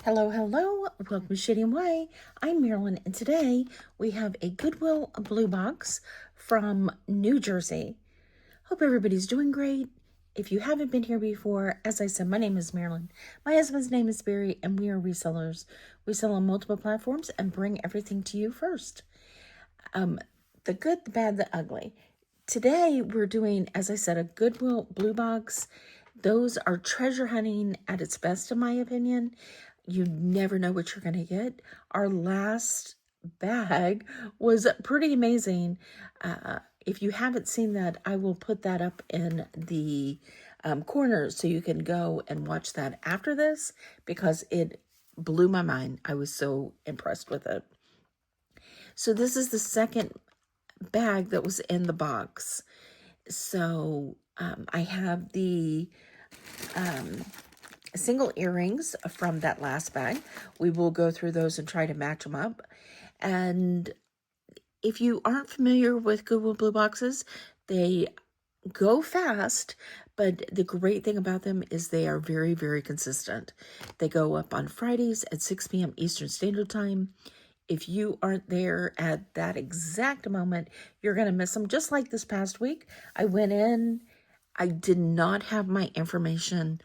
Hello, hello. Welcome to Shady and Way. I'm Marilyn, and today we have a Goodwill Bluebox from New Jersey. Hope everybody's doing great. If you haven't been here before, as I said, my name is Marilyn. My husband's name is Barry, and we are resellers. We sell on multiple platforms and bring everything to you first. The good, the bad, the ugly. Today we're doing, as I said, a Goodwill Bluebox. Those are treasure hunting at its best, in my opinion. You never know what you're going to get. Our last bag was pretty amazing. If you haven't seen that, I will put that up in the corner so you can go and watch that after this because it blew my mind. I was so impressed with it. So this is the second bag that was in the box. So I have the single earrings from that last bag. We will go through those and try to match them up. And if you aren't familiar with Goodwill Blueboxes, they go fast, but the great thing about them is they are very, very consistent. They go up on Fridays at 6 p.m. Eastern Standard Time. If you aren't there at that exact moment, you're going to miss them. Just like this past week, I went in, I did not have my information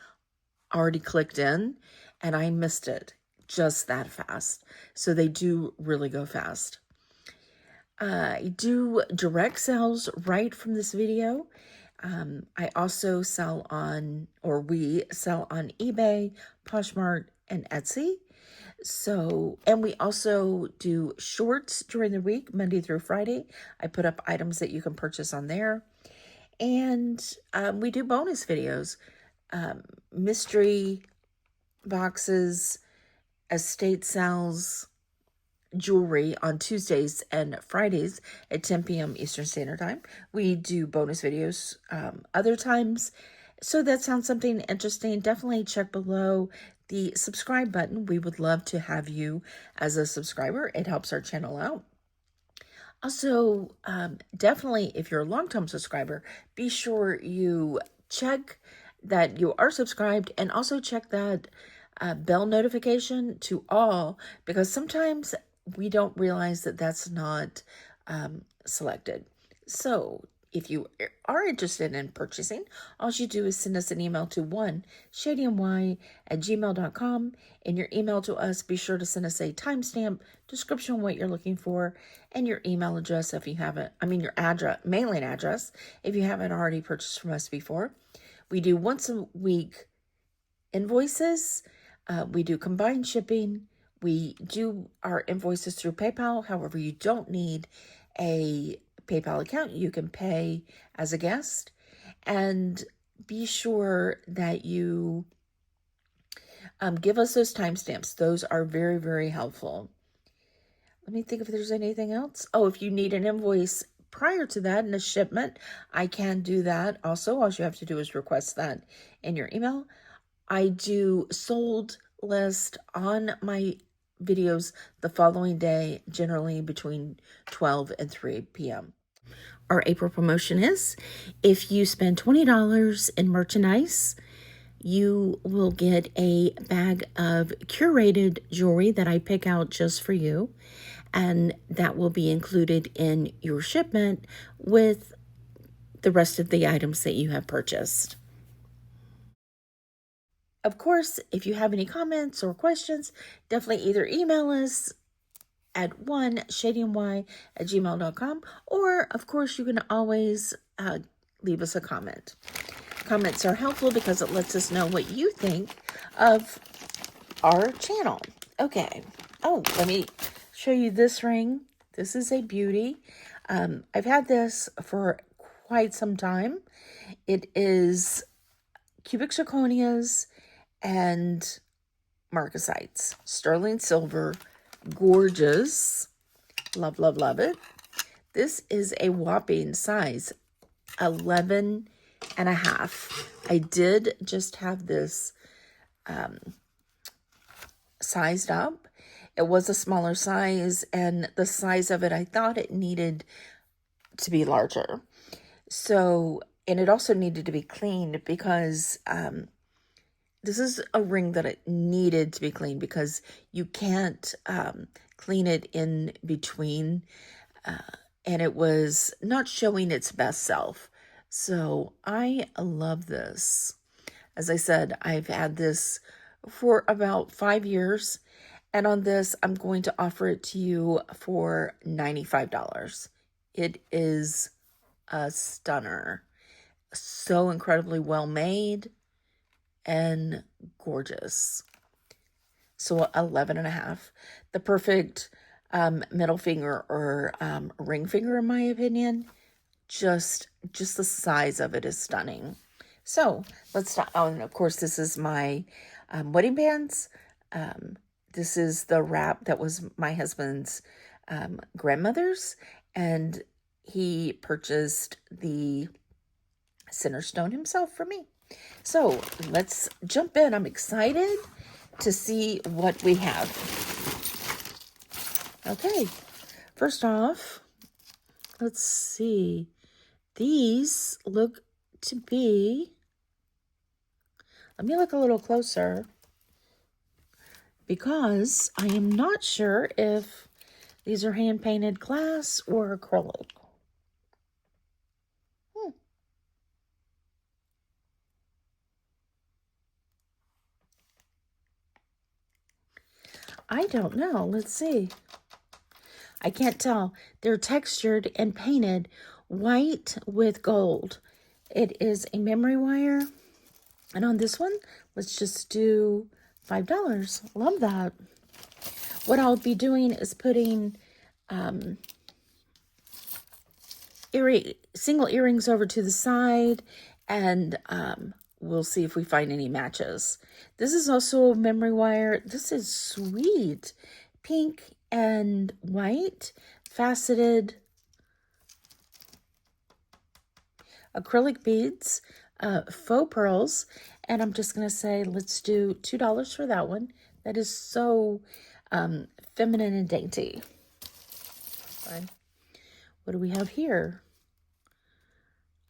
already clicked in, and I missed it just that fast. So they do really go fast. I do direct sales right from this video. I also sell on, or we sell on eBay, Poshmark, and Etsy. So, and we also do shorts during the week, Monday through Friday. I put up items that you can purchase on there. And we do bonus videos, mystery boxes, estate sales, jewelry on Tuesdays and Fridays at 10 p.m. Eastern Standard Time. We do bonus videos other times. So that sounds something interesting. Definitely check below the subscribe button. We would love to have you as a subscriber. It helps our channel out. Also, definitely, if you're a long-term subscriber, be sure you check that you are subscribed and also check that bell notification to all, because sometimes we don't realize that that's not selected. So if you are interested in purchasing, all you do is send us an email to shadymy@gmail.com. In your email to us, be sure to send us a timestamp, description of what you're looking for, and your email address if you haven't, your address, mailing address, if you haven't already purchased from us before. We do once a week invoices. We do combined shipping. We do our invoices through PayPal. However, you don't need a PayPal account. You can pay as a guest. And be sure that you give us those timestamps. Those are very, very helpful. Let me think if there's anything else. Oh, if you need an invoice prior to that and a shipment, I can do that also. All you have to do is request that in your email. I do sold list on my videos the following day, generally between 12 and 3 p.m. Our April promotion is, if you spend $20 in merchandise, you will get a bag of curated jewelry that I pick out just for you, and that will be included in your shipment with the rest of the items that you have purchased. Of course, if you have any comments or questions, definitely either email us at shadymy@gmail.com, or of course you can always leave us a comment. Comments are helpful because it lets us know what you think of our channel. Okay. Oh, let me show you this ring. This is a beauty. I've had this for quite some time. It is cubic zirconias and marcasites, sterling silver, gorgeous. Love, love, love it. This is a whopping size 11 and a half. I did just have this sized up. It was a smaller size, and the size of it, I thought it needed to be larger. So, and it also needed to be cleaned because this is a ring that it needed to be cleaned because you can't clean it in between, and it was not showing its best self. So I love this. As I said, I've had this for about 5 years, and on this, I'm going to offer it to you for $95. It is a stunner. So incredibly well made and gorgeous. So 11 and a half. The perfect middle finger or ring finger, in my opinion. Just the size of it is stunning. So let's start. Oh, and of course, this is my wedding bands. This is the wrap that was my husband's grandmother's, and he purchased the center stone himself for me. So let's jump in. I'm excited to see what we have. Okay, first off, let's see. These look to be, let me look a little closer because I am not sure if these are hand-painted glass or acrylic. I don't know. Let's see. I can't tell. They're textured and painted white with gold. It is a memory wire. And on this one, let's just do $5. Love that. What I'll be doing is putting single earrings over to the side, and we'll see if we find any matches. This is also a memory wire. This is sweet. Pink and white, faceted acrylic beads, faux pearls, and I'm just going to say let's do $2 for that one. That is so feminine and dainty. Fine. What do we have here?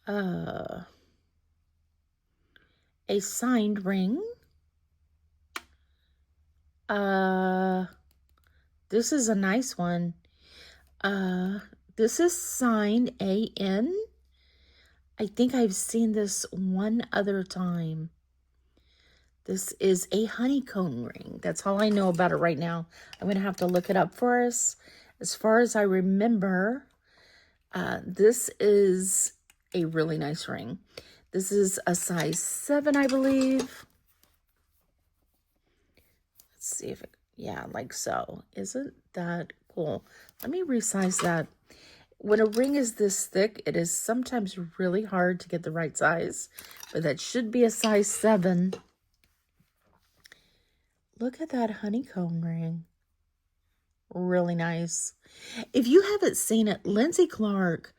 A signed ring. This is a nice one. This is signed A.N. I think I've seen this one other time. This is a honeycomb ring. That's all I know about it right now. I'm going to have to look it up for us. As far as I remember, this is a really nice ring. This is a size 7, I believe. Let's see if it, yeah, like so. Isn't that cool? Let me resize that. When a ring is this thick, it is sometimes really hard to get the right size, but that should be a size 7. Look at that honeycomb ring. Really nice. If you haven't seen it, Lindsay Clark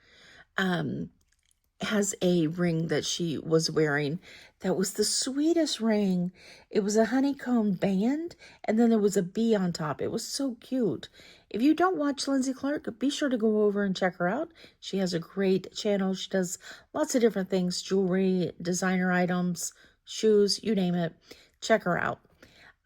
has a ring that she was wearing that was the sweetest ring. It was a honeycomb band, and then there was a bee on top. It was so cute. If you don't watch Lindsay Clark, be sure to go over and check her out. She has a great channel. She does lots of different things, jewelry, designer items, shoes, you name it. Check her out.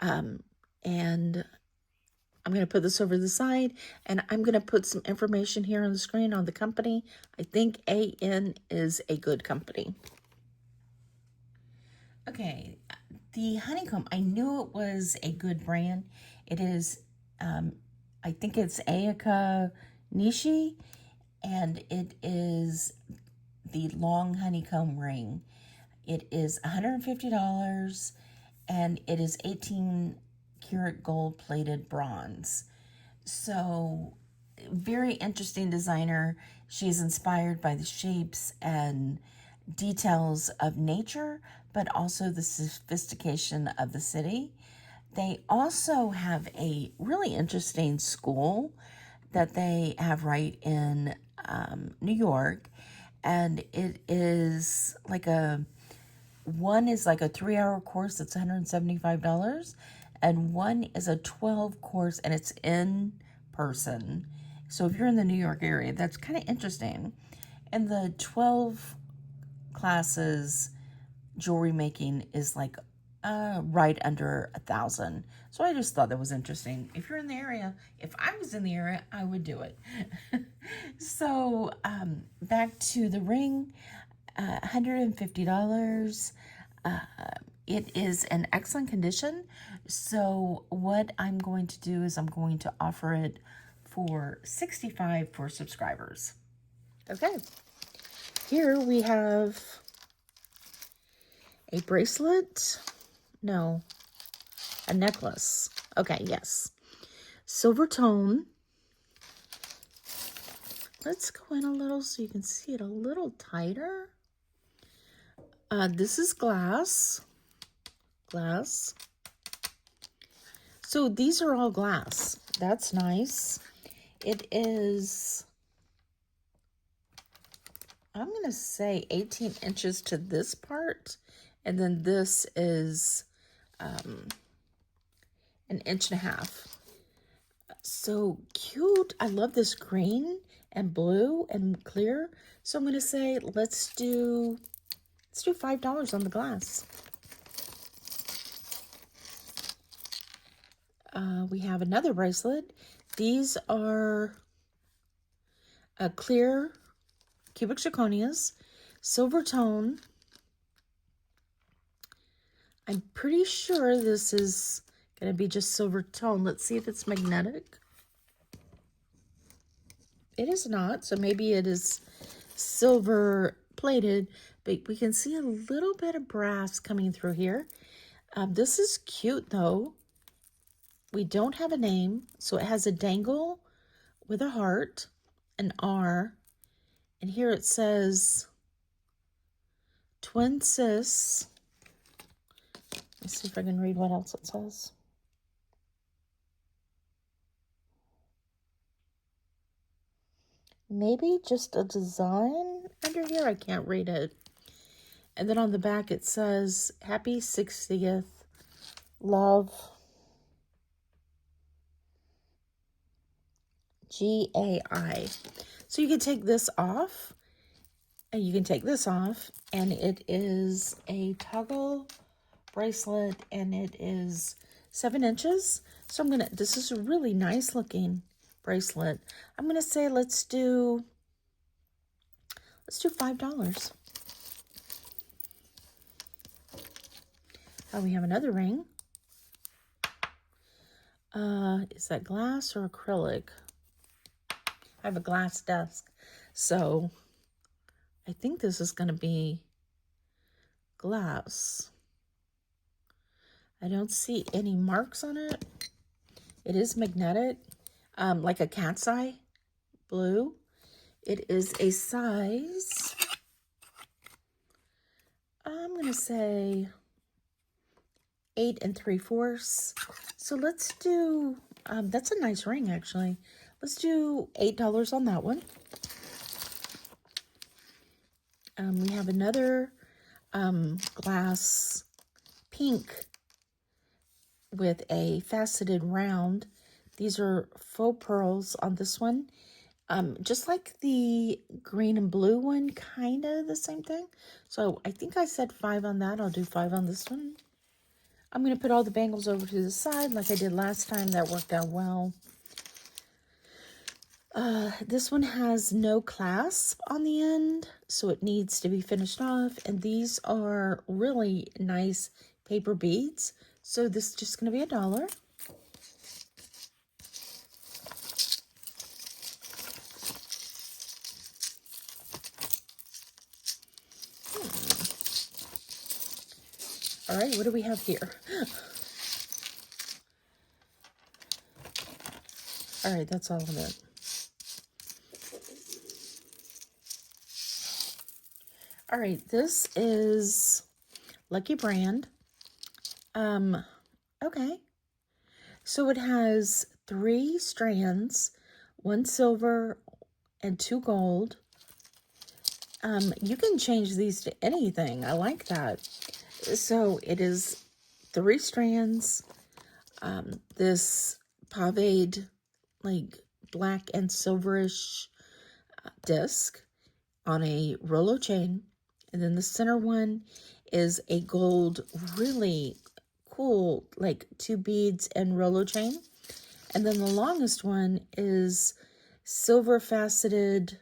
And I'm going to put this over the side, and I'm going to put some information here on the screen on the company. I think A.N. is a good company. Okay, the honeycomb, I knew it was a good brand. It is, I think it's Ayaka Nishi, and it is the long honeycomb ring. It is $150, and it is 18 karat gold plated bronze. So very interesting designer. She's inspired by the shapes and details of nature, but also the sophistication of the city. They also have a really interesting school that they have right in New York, and it is like one is like a 3-hour course that's $175, and one is a 12 course, and it's in person. So if you're in the New York area, that's kind of interesting. And the 12 classes jewelry making is like right under 1,000. So I just thought that was interesting. If you're in the area, if I was in the area, I would do it. So back to the ring, $150. It is in excellent condition. So what I'm going to do is I'm going to offer it for $65 for subscribers. Okay. Here we have a bracelet. No, a necklace. Okay, yes. Silver tone. Let's go in a little so you can see it a little tighter. This is glass. Glass. So these are all glass. That's nice. It is, I'm going to say 18 inches to this part. And then this is an 1.5 inches. So cute. I love this green and blue and clear. So I'm going to say let's do $5 on the glass. We have another bracelet. These are clear cubic zirconias, silver tone. I'm pretty sure this is going to be just silver tone. Let's see if it's magnetic. It is not, so maybe it is silver plated, but we can see a little bit of brass coming through here. This is cute though. We don't have a name, so it has a dangle with a heart, an R, and here it says Twin Sis. Let's see if I can read what else it says. Maybe just a design under here. I can't read it. And then on the back it says, Happy 60th, Love, GAI. So you can take this off, and you can take this off, and it is a toggle bracelet, and it is 7 inches. So this is a really nice looking bracelet. I'm gonna say let's do $5. We have another ring. Is that glass or acrylic? I have a glass desk, so I think this is going to be glass. I don't see any marks on it. It is magnetic, like a cat's eye blue. It is a size, I'm going to say 8 3/4. So let's do, that's a nice ring actually. Let's do $8 on that one. We have another glass pink with a faceted round. These are faux pearls on this one. Just like the green and blue one, kind of the same thing. So I think I said 5 on that. I'll do 5 on this one. I'm going to put all the bangles over to the side like I did last time. That worked out well. This one has no clasp on the end, so it needs to be finished off. And these are really nice paper beads. So this is just going to be $1. All right, what do we have here? All right, that's all of it. All right, this is Lucky Brand. Okay. So it has 3 strands, 1 silver and 2 gold. You can change these to anything. I like that. So it is 3 strands, this paved, like black and silverish disc on a Rolo chain. And then the center one is a gold, really cool, like 2 beads and Rolo chain. And then the longest one is silver faceted,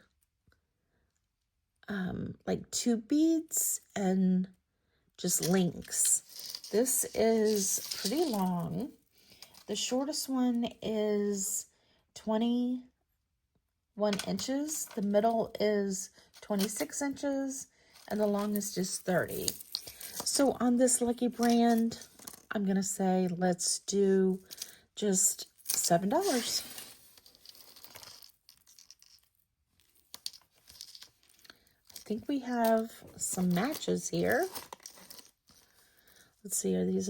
like 2 beads and just links. This is pretty long. The shortest one is 21 inches. The middle is 26 inches. And the longest is 30. So on this Lucky brand, I'm going to say let's do just $7. I think we have some matches here. Let's see, are these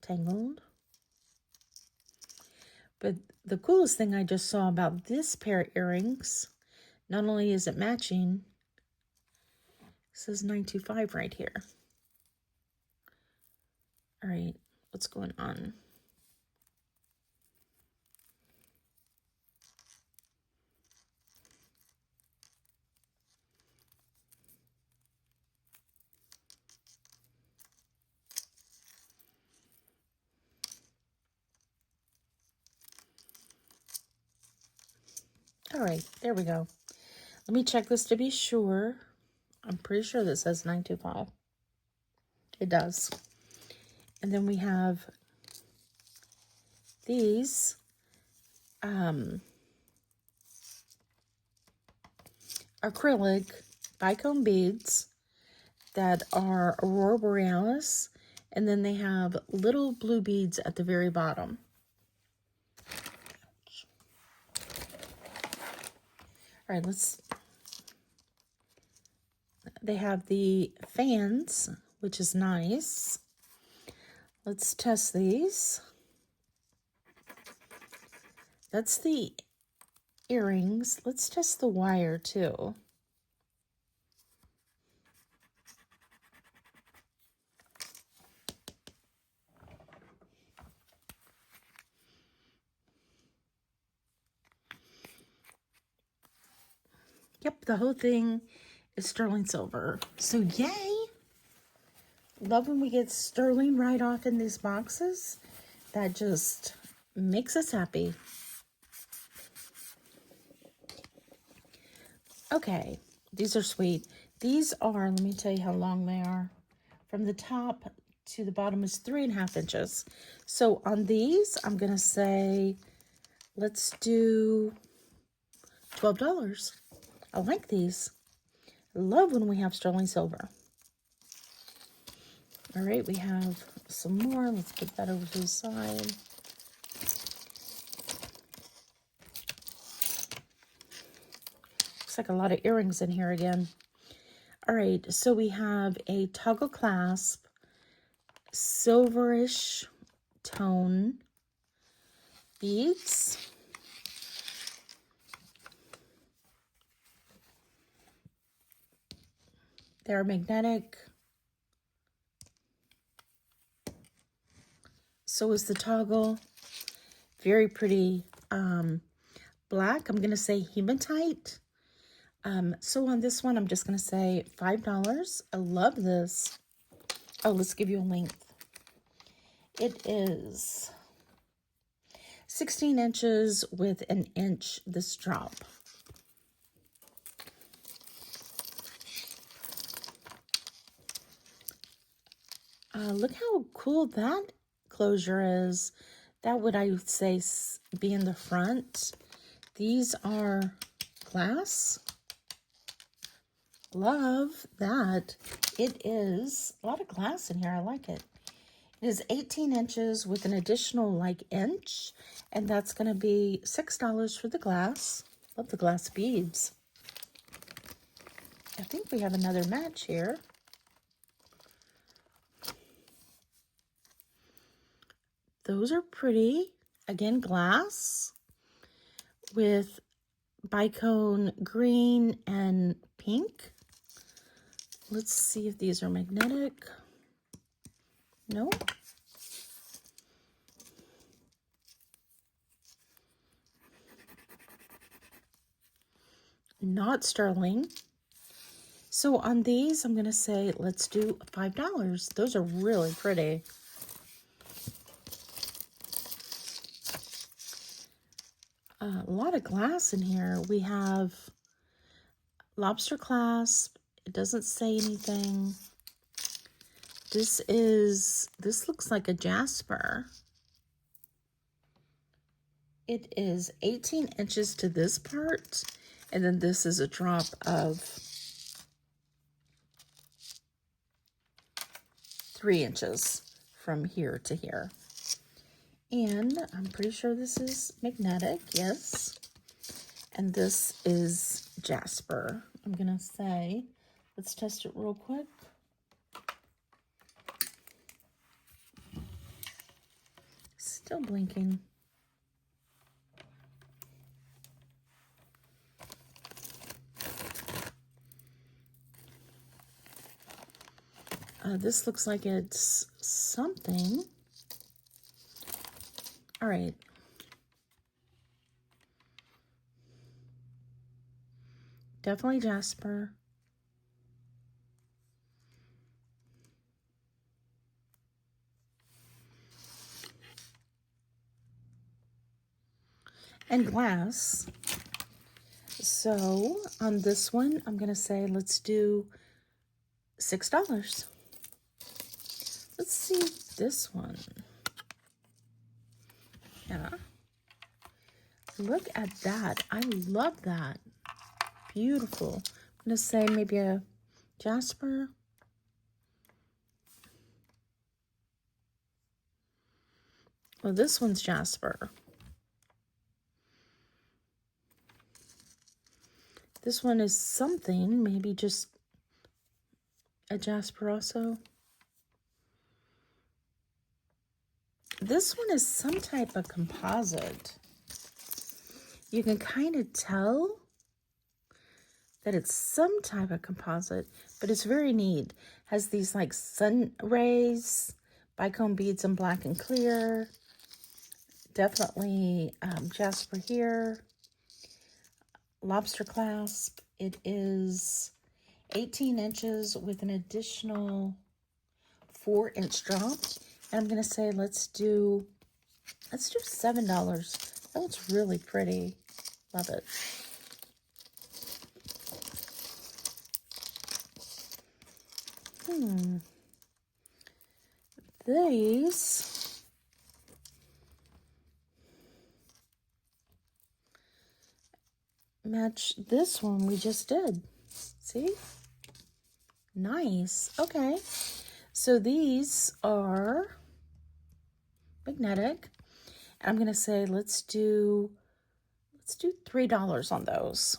tangled? But the coolest thing I just saw about this pair of earrings, not only is it matching, it says $925 right here. All right, what's going on? All right, there we go. Let me check this to be sure. I'm pretty sure this says $925. It does. And then we have these acrylic bicone beads that are Aurora Borealis, and then they have little blue beads at the very bottom. All right, they have the fans, which is nice. Let's test these. That's the earrings. Let's test the wire too. Yep, the whole thing is sterling silver. So yay! Love when we get sterling right off in these boxes. That just makes us happy. Okay, these are sweet. These are, let me tell you how long they are. From the top to the bottom is 3.5 inches. So on these, I'm going to say, let's do $12. I like these. I love when we have sterling silver. All right, we have some more. Let's put that over to the side. Looks like a lot of earrings in here again. All right, so we have a toggle clasp, silverish tone beads. They're magnetic. So is the toggle. Very pretty black. I'm going to say hematite. So on this one, I'm just going to say $5. I love this. Oh, let's give you a length. It is 16 inches with an inch this drop. Look how cool that closure is. That would, I would say, be in the front. These are glass. Love that. It is a lot of glass in here. I like it. It is 18 inches with an additional like inch, and that's going to be $6 for the glass. Love the glass beads. I think we have another match here. Those are pretty. Again, glass with bicone green and pink. Let's see if these are magnetic. No. Not sterling. So on these, I'm going to say, let's do $5. Those are really pretty. A lot of glass in here. We have lobster clasp. It doesn't say anything. This looks like a jasper. It is 18 inches to this part, and then this is a drop of 3 inches from here to here. And I'm pretty sure this is magnetic, yes. And this is jasper. I'm gonna say, let's test it real quick. Still blinking. This looks like it's something. All right. Definitely jasper. And glass. So on this one, I'm going to say, let's do $6. Let's see this one. Yeah. Look at that. I love that. Beautiful. I'm going to say maybe a jasper. Well, this one's jasper. This one is something, maybe just a jasper also. This one is some type of composite. You can kind of tell that it's some type of composite, but it's very neat. Has these like sun rays, bicone beads in black and clear. Definitely jasper here. Lobster clasp. It is 18 inches with an additional 4-inch drop. And I'm gonna say let's do $7. That looks really pretty. Love it. These match this one we just did. See? Nice. Okay. So these are magnetic. I'm going to say let's do $3 on those.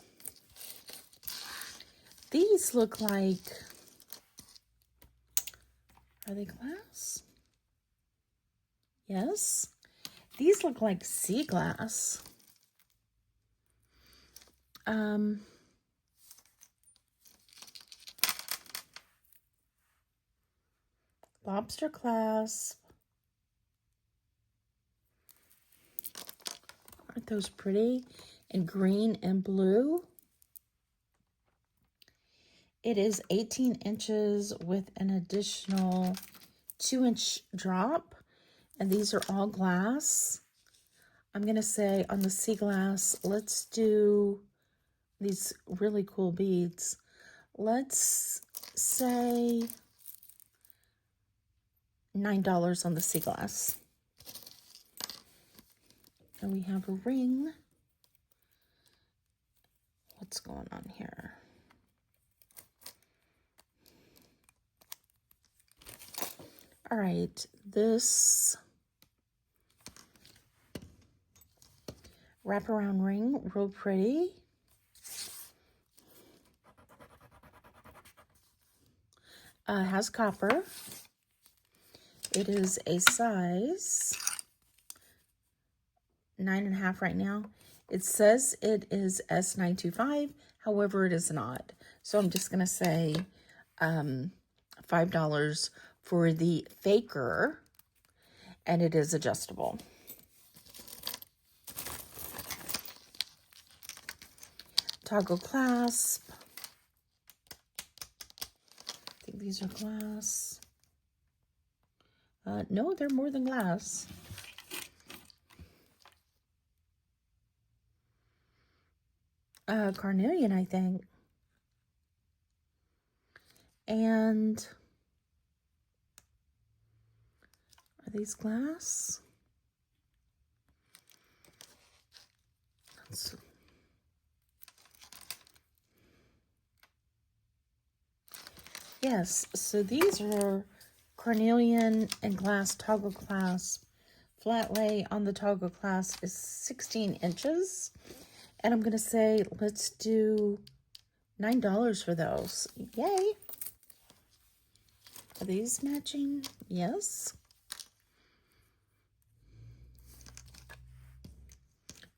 These look like, are they glass? Yes. These look like sea glass. Lobster clasp. Aren't those pretty? In green and blue. It is 18 inches with an additional 2-inch drop. And these are all glass. I'm going to say on the sea glass, let's do these really cool beads. Let's say $9 on the sea glass. And we have a ring. What's going on here? All right, this wraparound ring, real pretty. Has copper. It is a size 9.5 right now. It says it is S925, however, it is not. So I'm just gonna say $5 for the faker, and it is adjustable. Toggle clasp. these are glass. No, they're more than glass. Carnelian, I think. And are these glass? Yes, so these are carnelian and glass toggle clasp. Flat lay on the toggle clasp is 16 inches. And I'm going to say, let's do $9 for those. Yay! Are these matching? Yes.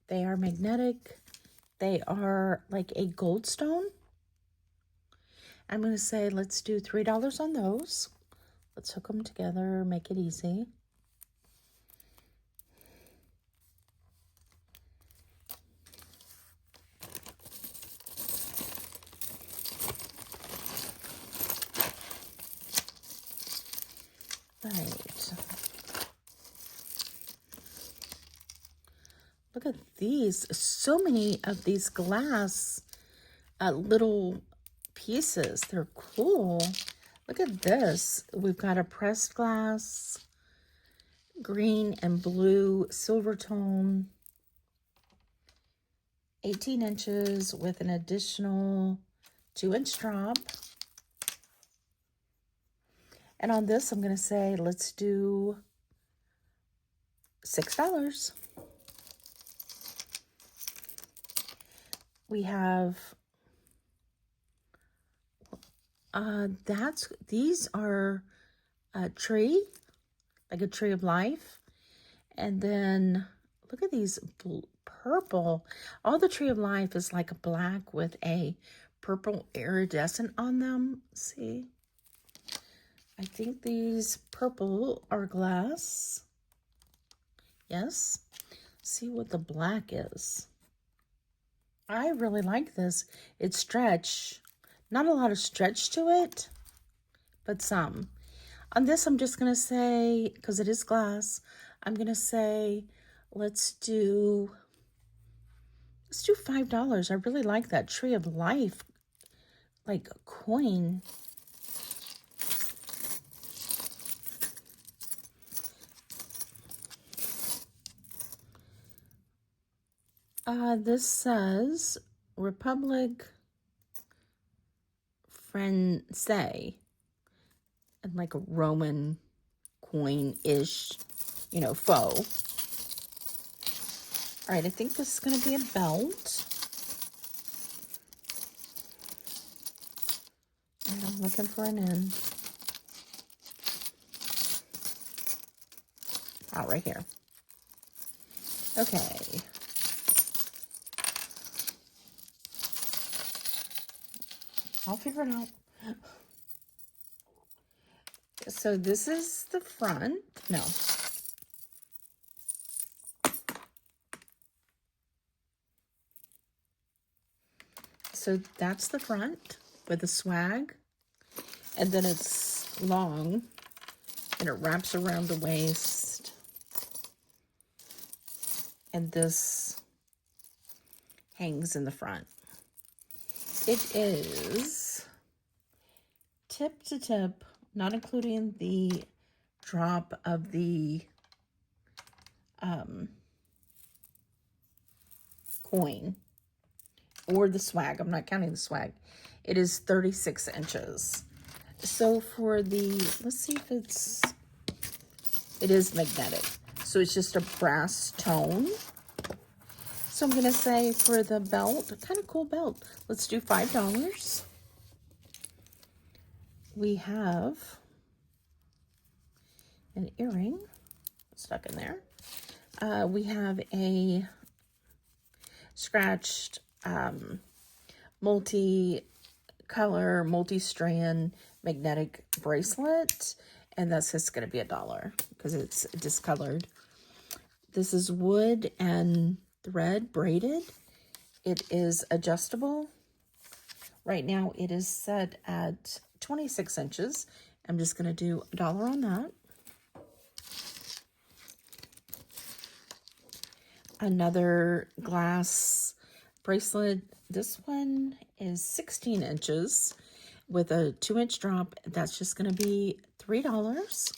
They are magnetic. They are like a gold stone. I'm going to say, let's do $3 on those. Let's hook them together, make it easy. Right. Look at these. So many of these glass little pieces. They're cool. Look at this. We've got a pressed glass, green and blue silver tone, 18 inches with an additional 2-inch drop. And on this, I'm going to say, let's do $6. We have, these are a tree, like a tree of life. And then look at these purple. All the tree of life is like a black with a purple iridescent on them. See? I think these purple are glass. Yes. See what the black is. I really like this. It's stretch. Not a lot of stretch to it, but some. On this, I'm just going to say, because it is glass, I'm going to say, let's do $5. I really like that tree of life, like coin. This says Republic Français, and like a Roman coin-ish, you know, faux. All right, I think this is going to be a belt. And I'm looking for an end. Oh, right here. Okay. I'll figure it out. So this is the front. No. So that's the front with the swag. And then it's long and it wraps around the waist. And this hangs in the front. It is tip to tip, not including the drop of the coin or the swag. I'm not counting the swag. It is 36 inches. So for the, let's see if it is magnetic. So it's just a brass tone. So I'm going to say for the belt, a kind of cool belt, let's do $5. We have an earring stuck in there. We have a scratched multi-color, multi-strand magnetic bracelet. And that's just going to be $1 because it's discolored. This is wood and thread braided. It is adjustable. Right now it is set at 26 inches. I'm just going to do $1 on that. Another glass bracelet. This one is 16 inches with a 2-inch drop. That's just going to be $3.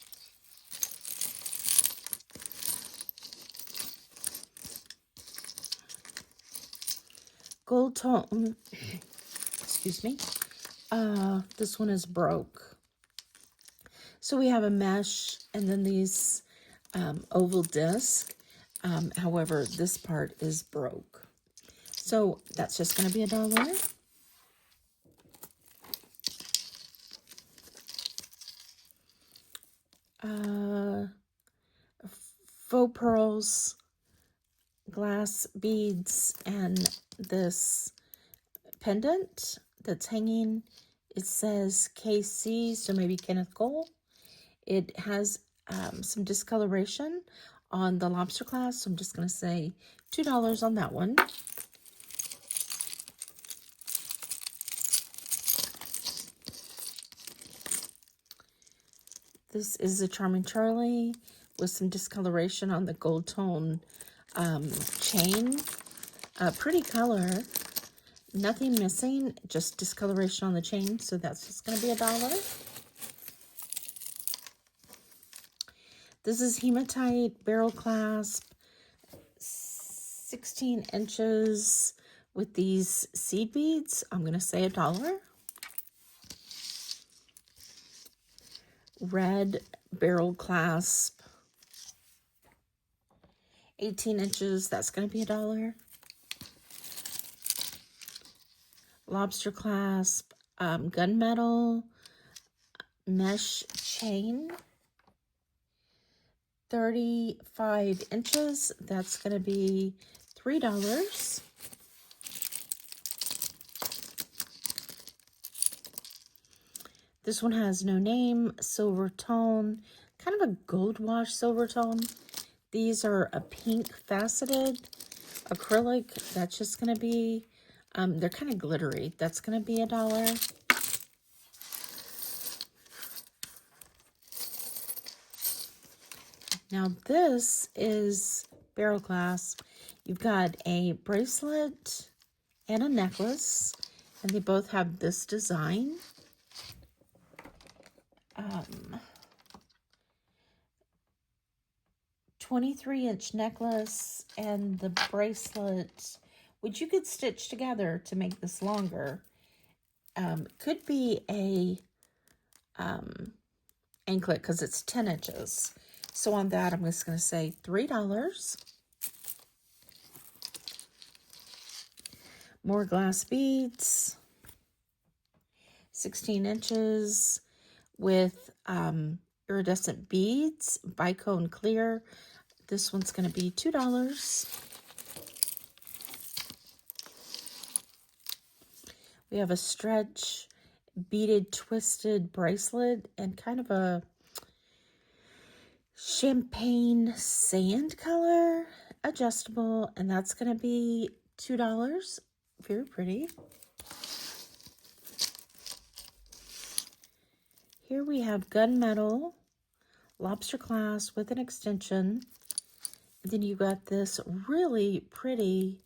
Gold tone, excuse me. This one is broke. So we have a mesh and then these oval disc. However, this part is broke. So that's just going to be $1. Faux pearls, glass beads, and this pendant that's hanging. It says KC, so maybe Kenneth Cole. It has some discoloration on the lobster clasp, so I'm just going to say $2 on that one. This is a Charming Charlie with some discoloration on the gold tone chain. Pretty color. Nothing missing, just discoloration on the chain, so that's just going to be $1. This is hematite barrel clasp, 16 inches with these seed beads. I'm going to say $1. Red barrel clasp, 18 inches. That's going to be $1. Lobster clasp, gunmetal mesh chain, 35 inches. That's going to be $3. This one has no name, silver tone, kind of a gold wash silver tone. These are a pink faceted acrylic. That's just going to be, they're kind of glittery. That's going to be $1. Now this is barrel clasp. You've got a bracelet and a necklace, and they both have this design. 23-inch necklace and the bracelet, which you could stitch together to make this longer. Could be a anklet because it's 10 inches. So on that, I'm just going to say $3. More glass beads, 16 inches with iridescent beads, bicone clear. This one's going to be $2. We have a stretch beaded twisted bracelet and kind of a champagne sand color, adjustable, and that's going to be $2. Very pretty. Here we have gunmetal lobster clasp with an extension. And then you got this really pretty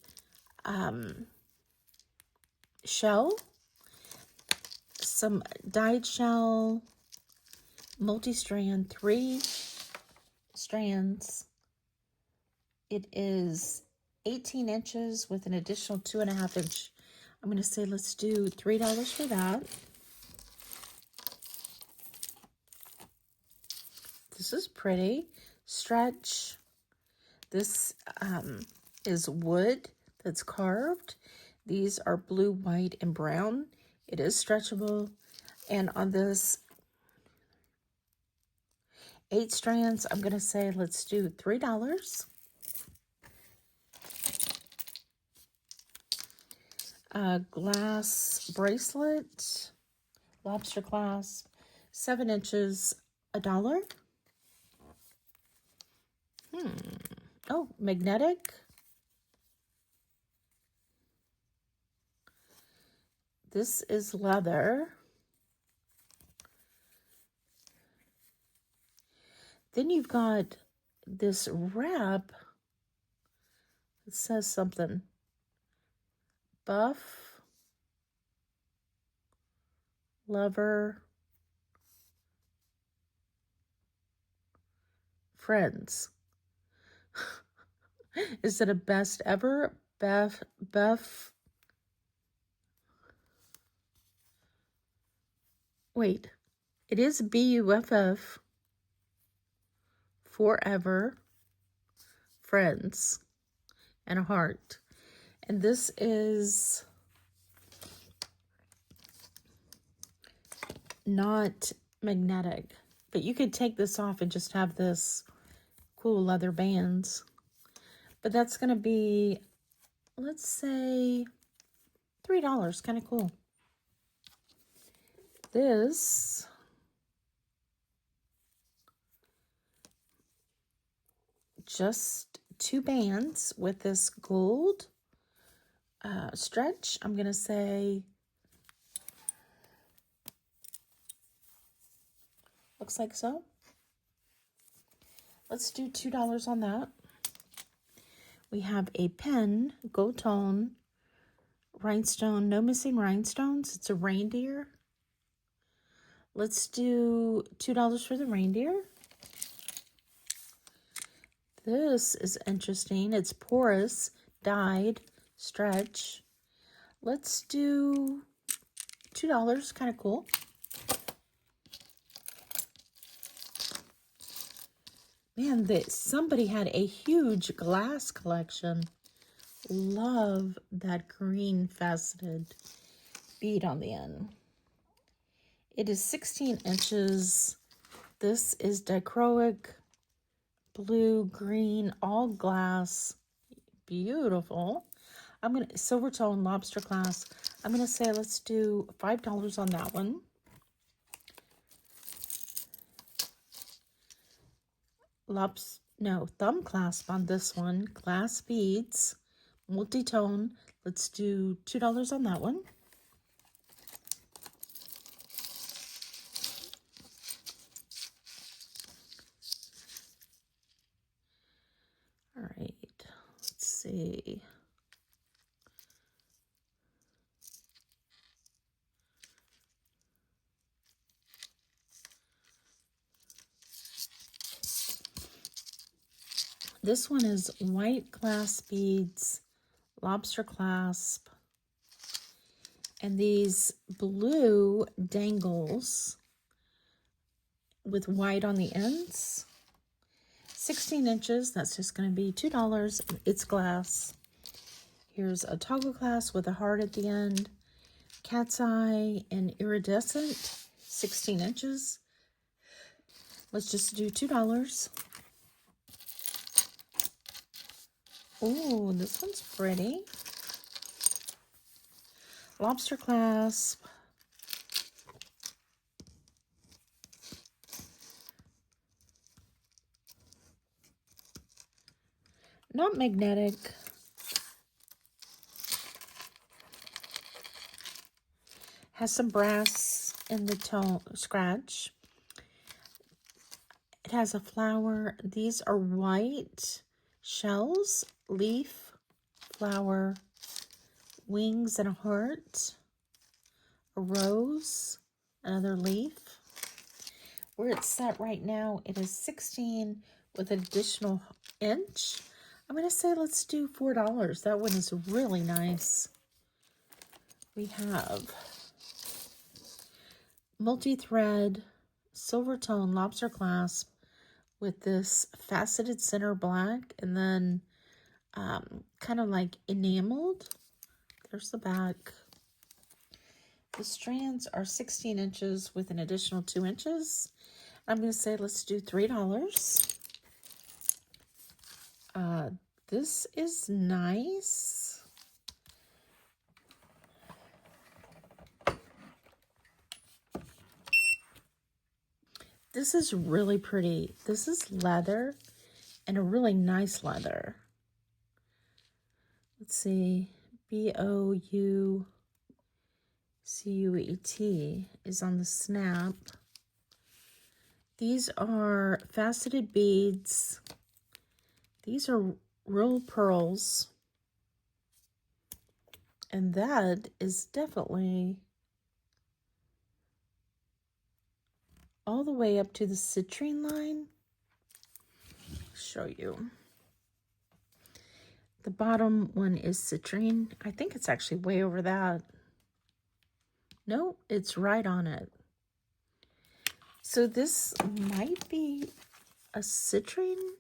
shell, some dyed shell, multi-strand, 3 strands. It is 18 inches with an additional 2.5 inch. I'm going to say let's do $3 for that. This is pretty. Stretch. This is wood that's carved. These are blue, white, and brown. It is stretchable. And on this 8 strands, I'm going to say let's do $3. Glass bracelet, lobster clasp, 7 inches, $1. Oh, magnetic. This is leather. Then you've got this wrap. It says something. Buff, lover, friends. Is it a best ever? Buff. Wait, it is BUFF. Forever, friends, and a heart. And this is not magnetic, but you could take this off and just have this cool leather bands. But that's going to be, let's say, $3. Kind of cool. This just 2 bands with this gold stretch. I'm going to say, looks like so. Let's do $2 on that. We have a pen, gold tone, rhinestone, no missing rhinestones. It's a reindeer. Let's do $2 for the reindeer. This is interesting. It's porous, dyed, stretch. Let's do $2. Kind of cool. Man, somebody had a huge glass collection. Love that green faceted bead on the end. It is 16 inches. This is dichroic, blue, green, all glass. Beautiful. I'm going to, silver tone, lobster class. I'm going to say let's do $5 on that one. Thumb clasp on this one. Glass beads, multi-tone. Let's do $2 on that one. All right, let's see. This one is white glass beads, lobster clasp, and these blue dangles with white on the ends. 16 inches, that's just going to be $2. It's glass. Here's a toggle clasp with a heart at the end. Cat's eye and iridescent, 16 inches. Let's just do $2. Ooh, this one's pretty. Lobster clasp. Not magnetic. Has some brass in the tone scratch. It has a flower. These are white shells, leaf, flower, wings and a heart, a rose, another leaf. Where it's set right now, it is 16 with an additional inch. I'm going to say let's do $4. That one is really nice. We have multi-thread, silver tone, lobster clasp with this faceted center black and then kind of like enameled. There's the back. The strands are 16 inches with an additional 2 inches. I'm going to say let's do $3. This is nice. This is really pretty. This is leather and a really nice leather. Let's see. BOUCUET is on the snap. These are faceted beads. These are real pearls. And that is definitely all the way up to the citrine line. I'll show you. The bottom one is citrine. I think it's actually way over that. No, it's right on it. So this might be a citrine,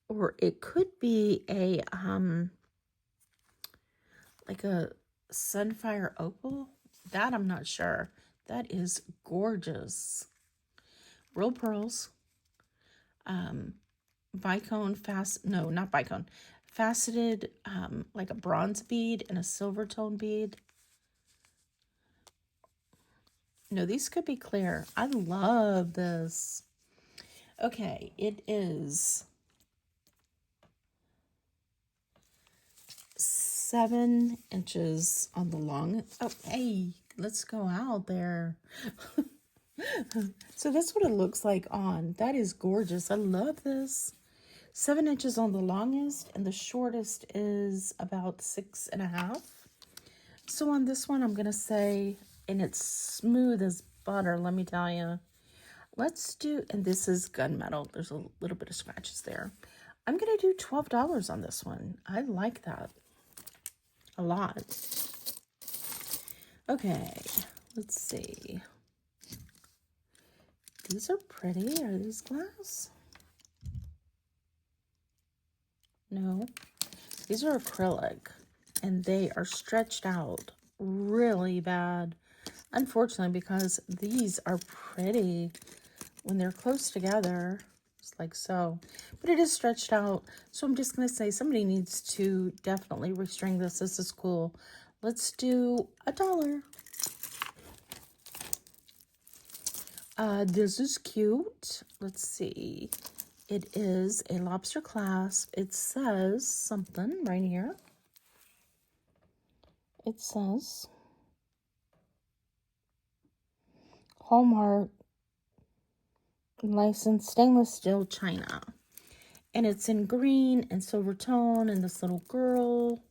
or it could be a like a sunfire opal. That I'm not sure. That is gorgeous. Real pearls. Bicone no, not bicone. Faceted, like a bronze bead and a silver tone bead. No, these could be clear. I love this. Okay, it is 7 inches on the long. Oh, hey, let's go out there. So that's what it looks like on. That is gorgeous. I love this. 7 inches on the longest, and the shortest is about 6.5. So on this one, I'm going to say, and it's smooth as butter, let me tell you. Let's do, and this is gunmetal. There's a little bit of scratches there. I'm going to do $12 on this one. I like that a lot. Okay, let's see. These are pretty. Are these glass? No. These are acrylic, and they are stretched out really bad. Unfortunately, because these are pretty when they're close together, just like so. But it is stretched out, so I'm just going to say somebody needs to definitely restring this. This is cool. Let's do $1. This is cute. Let's see. It is a lobster clasp. It says something right here. It says Hallmark licensed stainless steel china. And it's in green and silver tone, and this little girl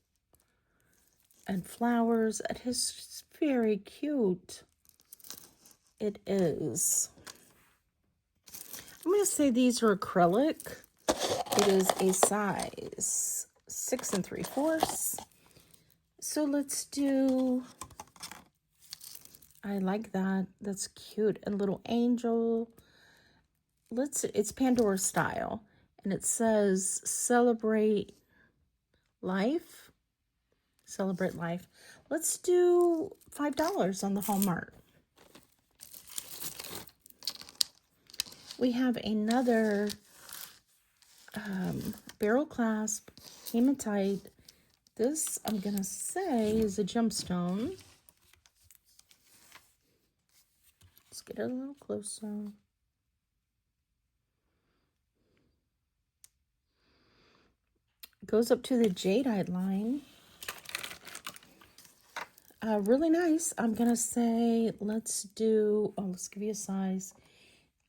and flowers. It is very cute. It is. I'm going to say these are acrylic. It is a size 6 3/4. So let's do, I like that. That's cute. A little angel. It's Pandora style. And it says celebrate life. Celebrate life. Let's do $5 on the Hallmark. We have another barrel clasp, hematite. This, I'm going to say, is a gemstone. Let's get it a little closer. It goes up to the jadeite line. Really nice. I'm going to say, let's do, let's give you a size.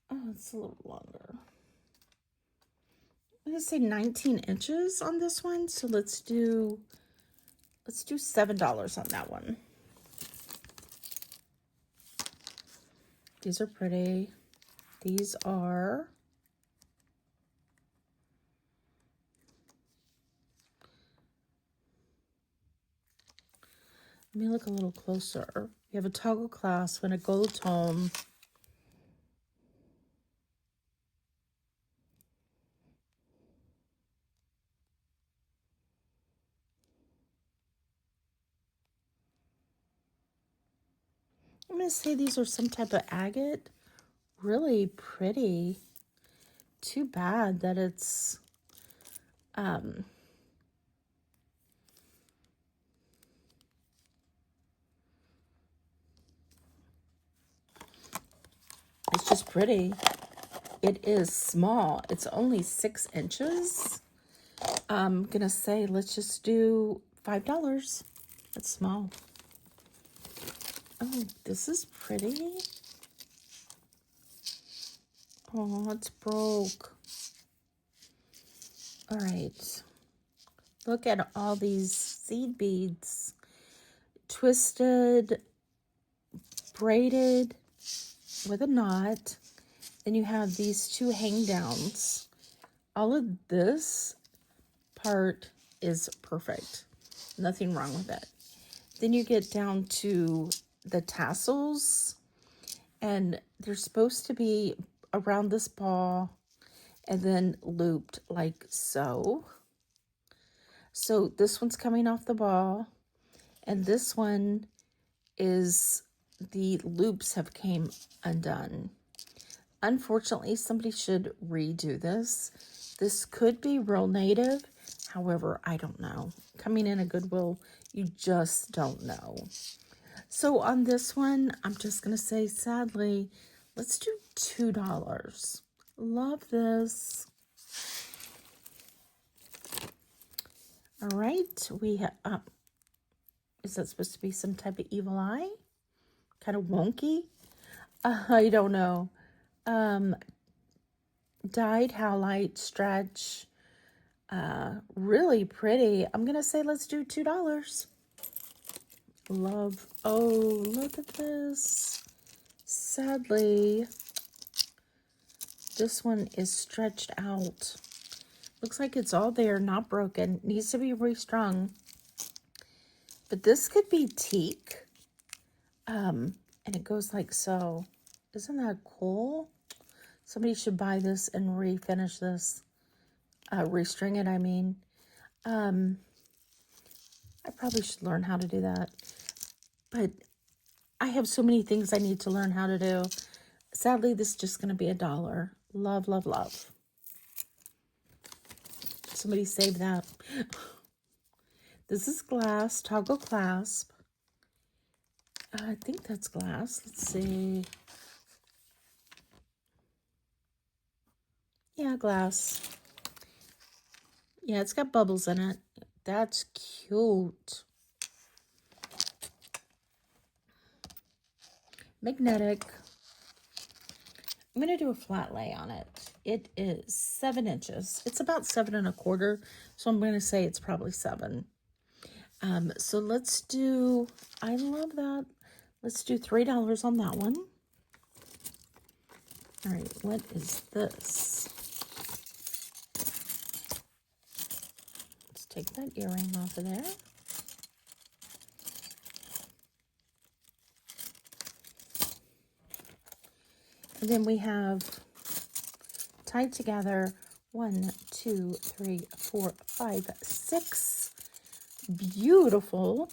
Oh, it's a little longer. I'm going to say 19 inches on this one. So let's do $7 on that one. These are pretty. These are, let me look a little closer. We have a toggle clasp and a gold tone. I'm going to say these are some type of agate. Really pretty. Too bad that it's it's just pretty. It is small. It's only 6 inches. I'm going to say let's just do $5. It's small. Oh, this is pretty. Oh, it's broke. All right. Look at all these seed beads. Twisted, braided with a knot. Then you have these two hang downs. All of this part is perfect. Nothing wrong with it. Then you get down to the tassels, and they're supposed to be around this ball and then looped like so. So this one's coming off the ball, and this one is, the loops have came undone. Unfortunately, somebody should redo this. This could be real native. However, I don't know. Coming in a Goodwill, you just don't know. So on this one, I'm just going to say, sadly, let's do $2. Love this. All right, we have, is that supposed to be some type of evil eye? Kind of wonky? I don't know. Dyed howlite stretch. Really pretty. I'm going to say let's do $2. Love. Oh, look at this. Sadly, this one is stretched out. Looks like it's all there, not broken. Needs to be restrung. But this could be teak. And it goes like so. Isn't that cool? Somebody should buy this and refinish this. Restring it, I mean. I probably should learn how to do that. But I have so many things I need to learn how to do. Sadly, this is just going to be $1. Love, love, love. Somebody save that. This is glass, toggle clasp. I think that's glass. Let's see. Yeah, glass. Yeah, it's got bubbles in it. That's cute. Magnetic. I'm going to do a flat lay on it. It is 7 inches. It's about 7 1/4. So I'm going to say it's probably 7. So let's do, I love that. Let's do $3 on that one. All right, what is this? Let's take that earring off of there. And then we have tied together 1, 2, 3, 4, 5, 6 beautiful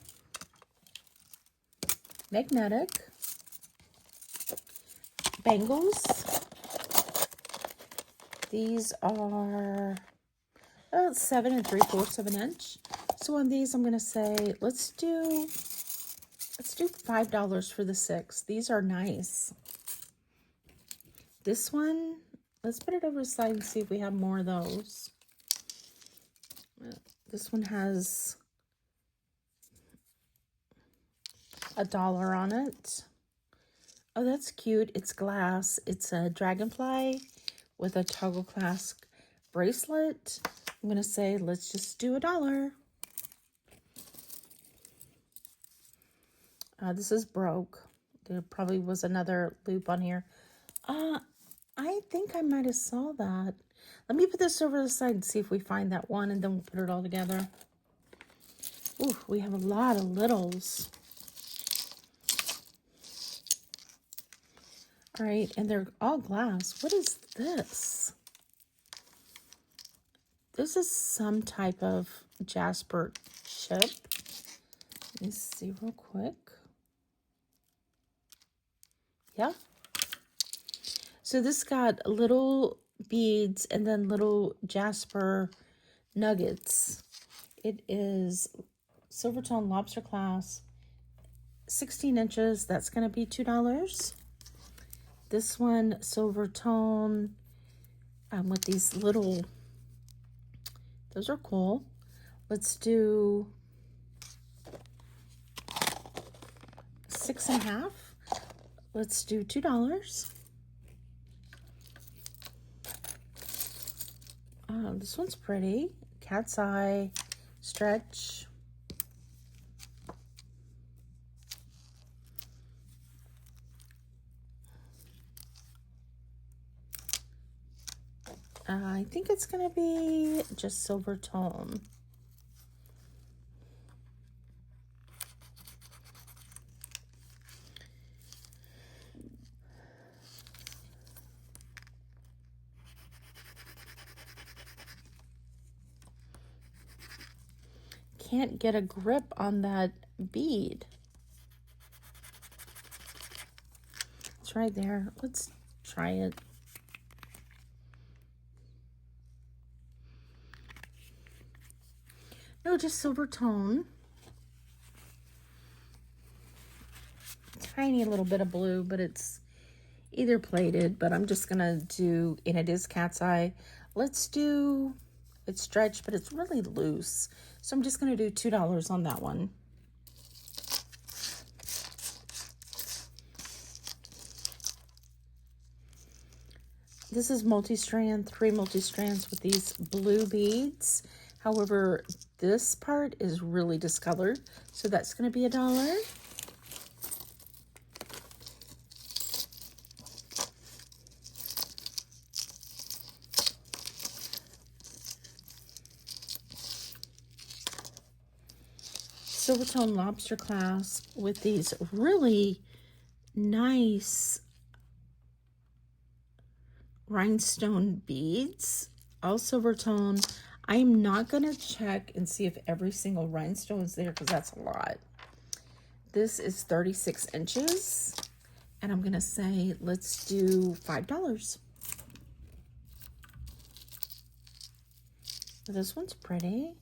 magnetic bangles. These are about 7 3/4 of an inch. So on these, I'm going to say, let's do $5 for the 6. These are nice. This one, let's put it over the side and see if we have more of those. This one has $1 on it. Oh, that's cute. It's glass. It's a dragonfly with a toggle clasp bracelet. I'm going to say, let's just do $1. This is broke. There probably was another loop on here. I think I might have saw that. Let me put this over to the side and see if we find that one, and then we'll put it all together. Ooh, we have a lot of littles. All right, and they're all glass. What is this? This is some type of jasper chip. Let me see real quick. Yeah. So this got little beads and then little jasper nuggets. It is silver tone lobster clasp, 16 inches. That's going to be $2. This one, silver tone, with these little, those are cool. Let's do 6 1/2. Let's do $2. This one's pretty. Cat's eye, stretch. I think it's going to be just silver tone. Can't get a grip on that bead. It's right there. Let's try it. No, just silver tone. Tiny little bit of blue, but it's either plated, but I'm just gonna do, and it is cat's eye. Let's do, it's stretched, but it's really loose. So I'm just gonna do $2 on that one. This is multi-strand, 3 multi-strands with these blue beads. However, this part is really discolored, so that's gonna be $1. Silvertone lobster clasp with these really nice rhinestone beads, all silvertone. I'm not going to check and see if every single rhinestone is there because that's a lot. This is 36 inches, and I'm going to say let's do $5. This one's pretty.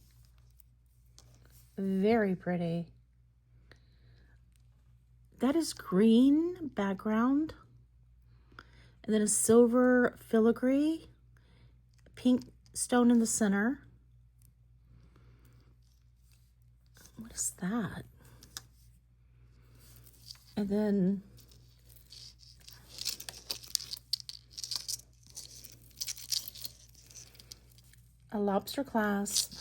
Very pretty. That is green background, and then a silver filigree, pink stone in the center. What is that? And then a lobster clasp.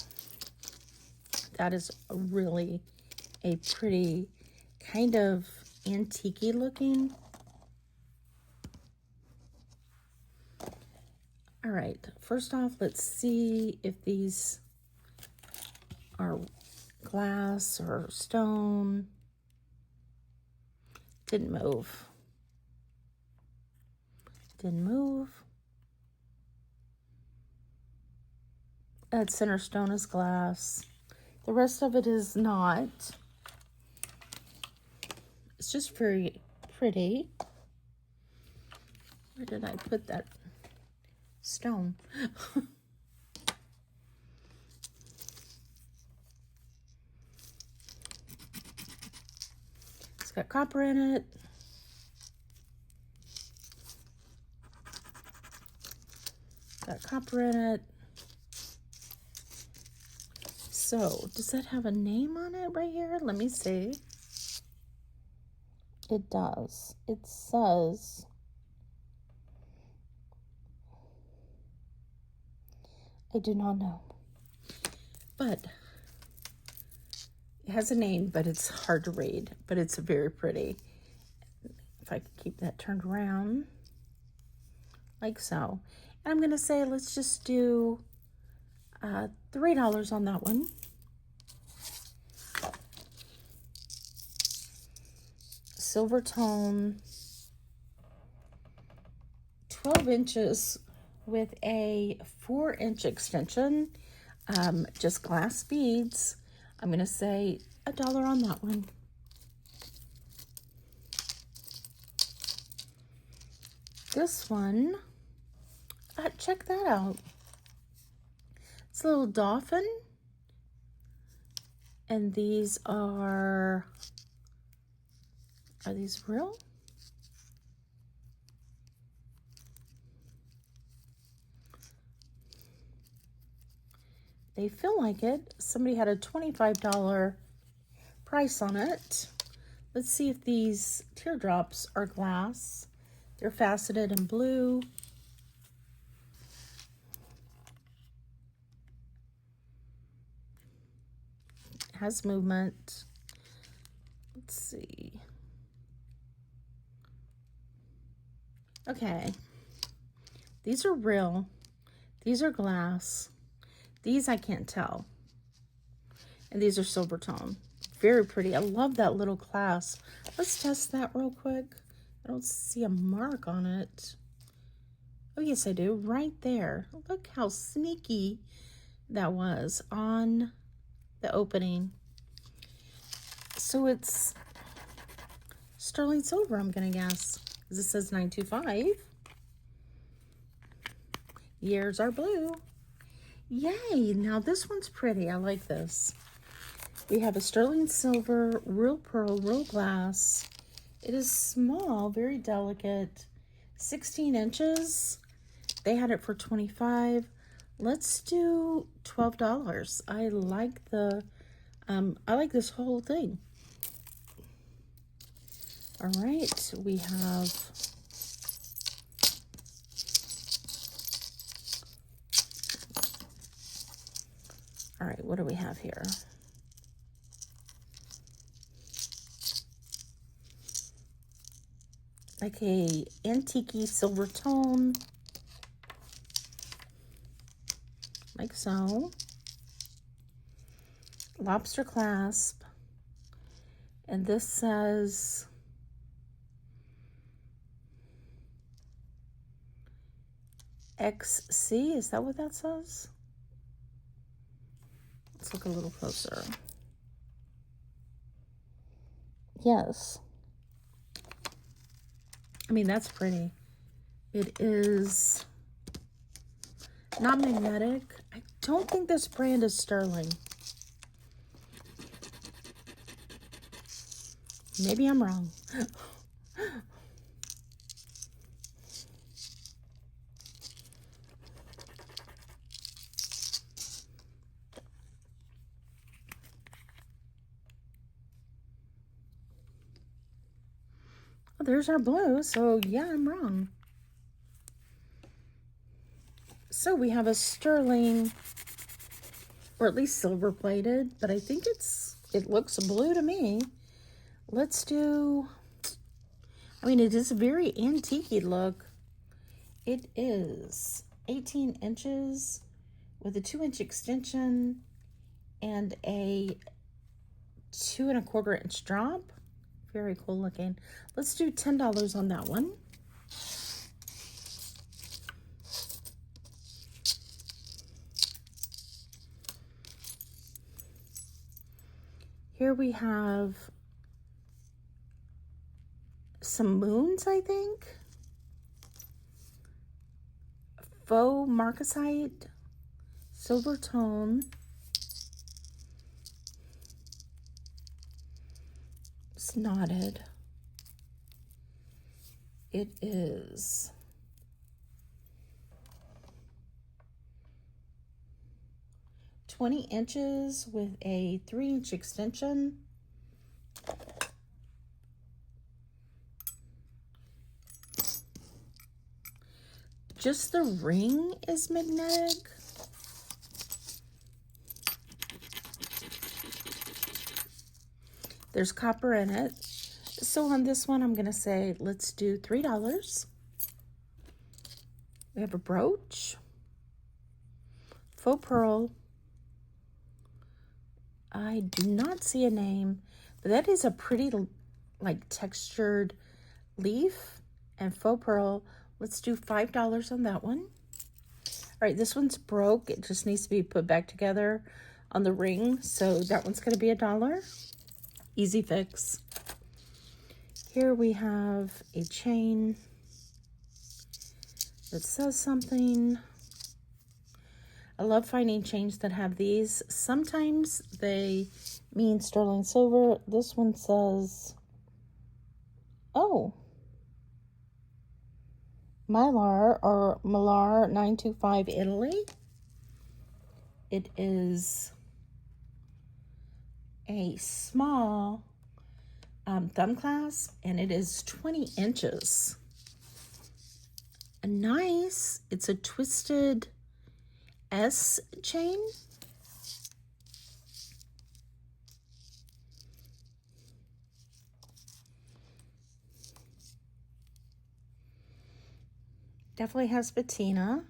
That is really a pretty kind of antique-y looking. All right, first off, let's see if these are glass or stone. Didn't move. Didn't move. That center stone is glass. The rest of it is not. It's just very pretty. Where did I put that stone? It's got copper in it. Got copper in it. So, does that have a name on it right here? Let me see. It does. It says, I do not know. But it has a name, but it's hard to read. But it's very pretty. If I could keep that turned around, like so. And I'm going to say, let's just do $3 on that one. Silver tone, 12 inches with a 4-inch extension, just glass beads. I'm going to say $1 on that one. This one, check that out. It's a little dolphin, and these are these real? They feel like it. Somebody had a $25 price on it. Let's see if these teardrops are glass. They're faceted in blue. has movement. Let's see. Okay. These are real. These are glass. These I can't tell. And these are silver tone. Very pretty. I love that little clasp. Let's test that real quick. I don't see a mark on it. Oh, yes, I do. Right there. Look how sneaky that was on the opening. So it's sterling silver, I'm going to guess. This says 925. Years are blue. Yay! Now this one's pretty. I like this. We have a sterling silver, real pearl, real glass. It is small, very delicate. 16 inches. They had it for $25. Let's do $12. I like this whole thing. All right, we have all right, what do we have here? Like a antique silver tone, like so. Lobster clasp, and this says XC. Is that what that says? Let's look a little closer. Yes. I mean, that's pretty. It is not magnetic. I don't think this brand is sterling. Maybe I'm wrong. Oh, there's our blue, so yeah, I'm wrong. So we have a sterling, or at least silver plated, but I think it looks blue to me. Let's do, I mean, it is a very antique look. It is 18 inches with a 2-inch extension and a 2¼ inch drop. Very cool looking. Let's do $10 on that one. Here we have some moons, I think. Faux marcasite, silver tone. It's knotted. It is $20 inches with a 3-inch extension. Just the ring is magnetic. There's copper in it. So on this one, I'm going to say, let's do $3. We have a brooch. Faux pearl. I do not see a name, but that is a pretty, like, textured leaf and faux pearl. Let's do $5 on that one. All right, this one's broke. It just needs to be put back together on the ring. So that one's going to be $1. Easy fix. Here we have a chain that says something. I love finding chains that have these. Sometimes they mean sterling silver. This one says, oh, Mylar or Mylar 925 Italy. It is a small thumb clasp, and it is 20 inches. Nice. It's a twisted S chain. Definitely has patina.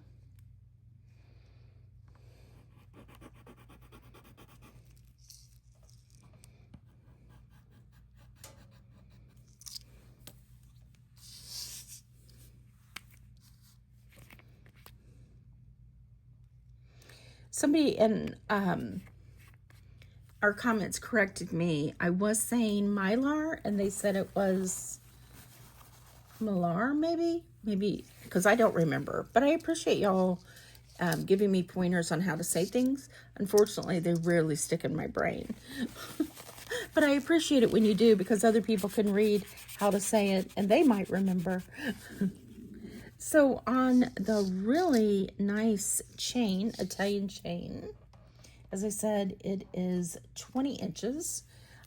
Somebody in our comments corrected me. I was saying Mylar, and they said it was Mylar, maybe, because I don't remember. But I appreciate y'all giving me pointers on how to say things. Unfortunately, they rarely stick in my brain. But I appreciate it when you do, because other people can read how to say it, and they might remember. So on the really nice chain, Italian chain, as I said, it is 20 inches.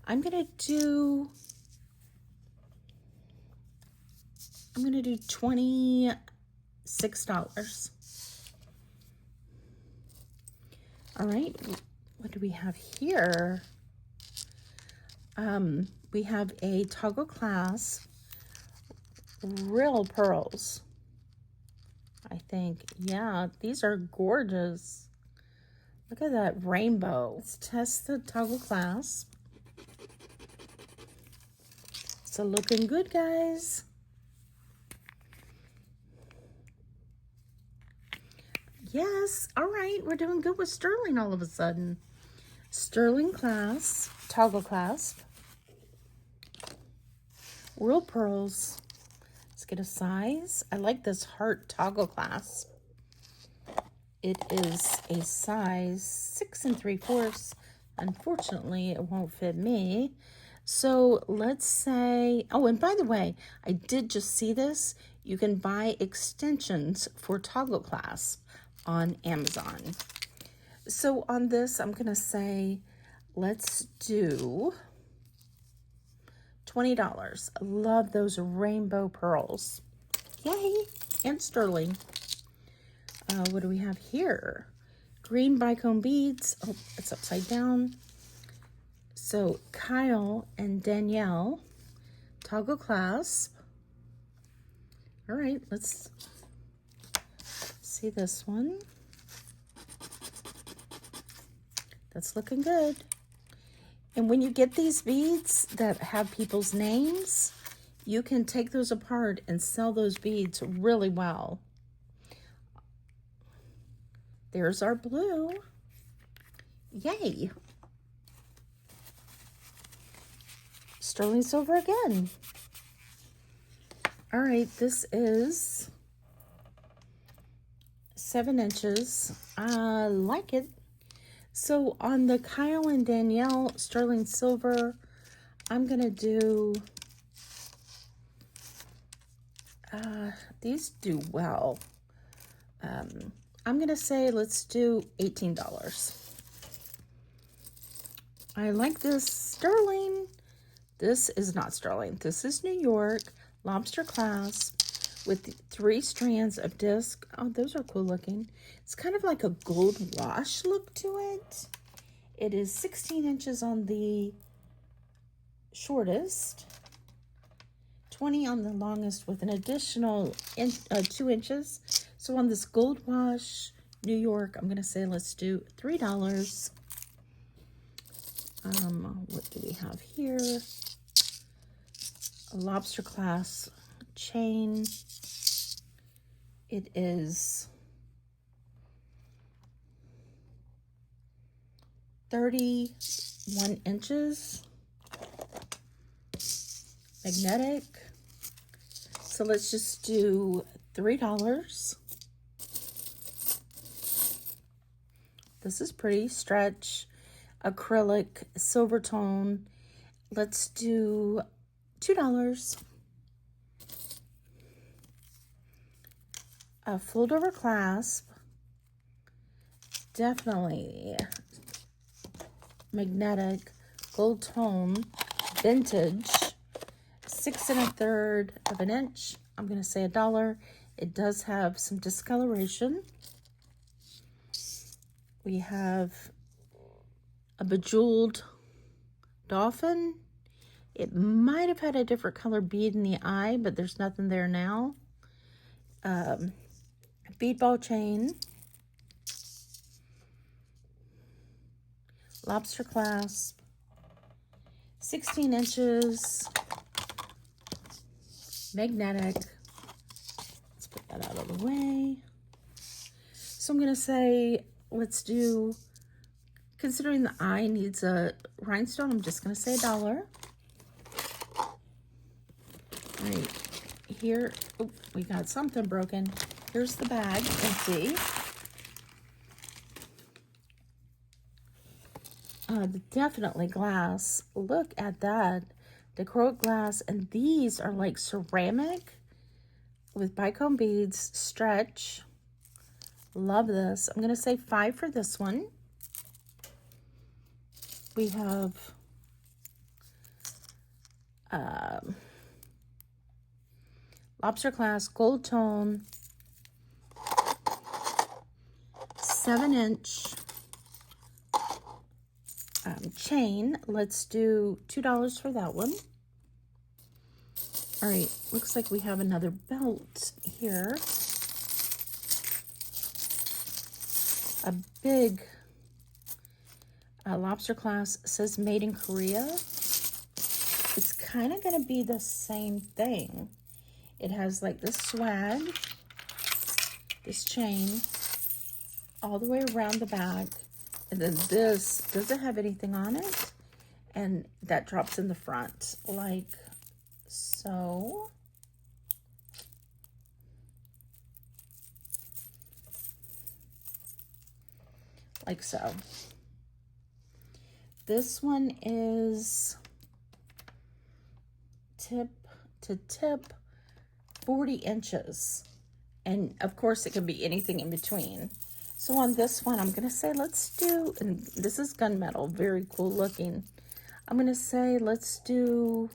I'm going to do $26. All right, what do we have here? We have a toggle clasp, real pearls. I think, yeah, these are gorgeous. Look at that rainbow. Let's test the toggle clasp. So looking good, guys. Yes, all right, we're doing good with sterling all of a sudden. Sterling clasp, toggle clasp, real pearls. Let's get a size. I like this heart toggle clasp. It is a size 6 3/4. Unfortunately, it won't fit me. So let's say, oh, and by the way, I did just see this. You can buy extensions for toggle clasp on Amazon. So on this, I'm going to say, let's do $20. I love those rainbow pearls. Yay! And sterling. What do we have here? Green bicone beads. Oh, it's upside down. So Kyle and Danielle, toggle clasp. All right, let's see this one. That's looking good. And when you get these beads that have people's names, you can take those apart and sell those beads really well. There's our blue. Yay. Sterling silver again. All right, this is 7 inches. I like it. So on the Kyle and Danielle sterling silver, I'm going to do, these do well. I'm going to say let's do $18. I like this sterling. This is not sterling. This is New York lobster clasp with 3 strands of disc. Oh, those are cool looking. It's kind of like a gold wash look to it. It is 16 inches on the shortest, 20 on the longest with an additional 2 inches. So on this gold wash New York, I'm going to say let's do $3. What do we have here? A lobster clasp chain. It is 31 inches. Magnetic. So let's just do $3. This is pretty. Stretch, acrylic, silver tone. Let's do $2. A fold over clasp. Definitely magnetic, gold tone, vintage, 6 1/3 of an inch. I'm going to say $1. It does have some discoloration. We have a bejeweled dolphin. It might have had a different color bead in the eye, but there's nothing there now. bead ball chain, lobster clasp, 16 inches, magnetic. Let's put that out of the way. So I'm going to say, let's do, considering the eye needs a rhinestone, I'm just going to say $1. All right, here, oh, we got something broken. Here's the bag, empty. Definitely glass. Look at that. Decor glass, and these are like ceramic with bicone beads, stretch. Love this. I'm going to say $5 for this one. We have lobster class, gold tone, 7-inch chain. Let's do $2 for that one. All right, looks like we have another belt here. A big lobster class, says made in Korea. It's kind of going to be the same thing. It has like this swag, this chain, all the way around the back. And then this doesn't have anything on it. And that drops in the front like so. Like so. This one is tip to tip, 40 inches. And of course it can be anything in between. So on this one, I'm going to say let's do, and this is gunmetal, very cool looking. I'm going to say let's do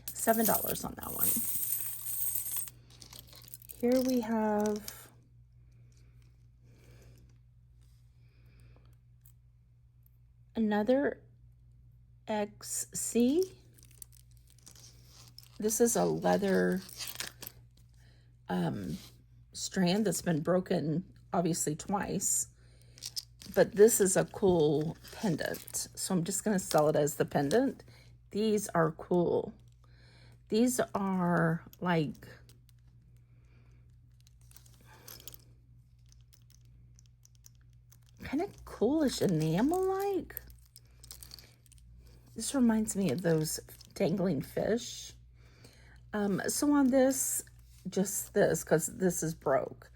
$7 on that one. Here we have another XC. This is a leather strand that's been broken obviously twice, but this is a cool pendant, so I'm just going to sell it as the pendant. These are cool. These are like kind of coolish enamel like. This reminds me of those dangling fish. So on this, just this, because this is broke,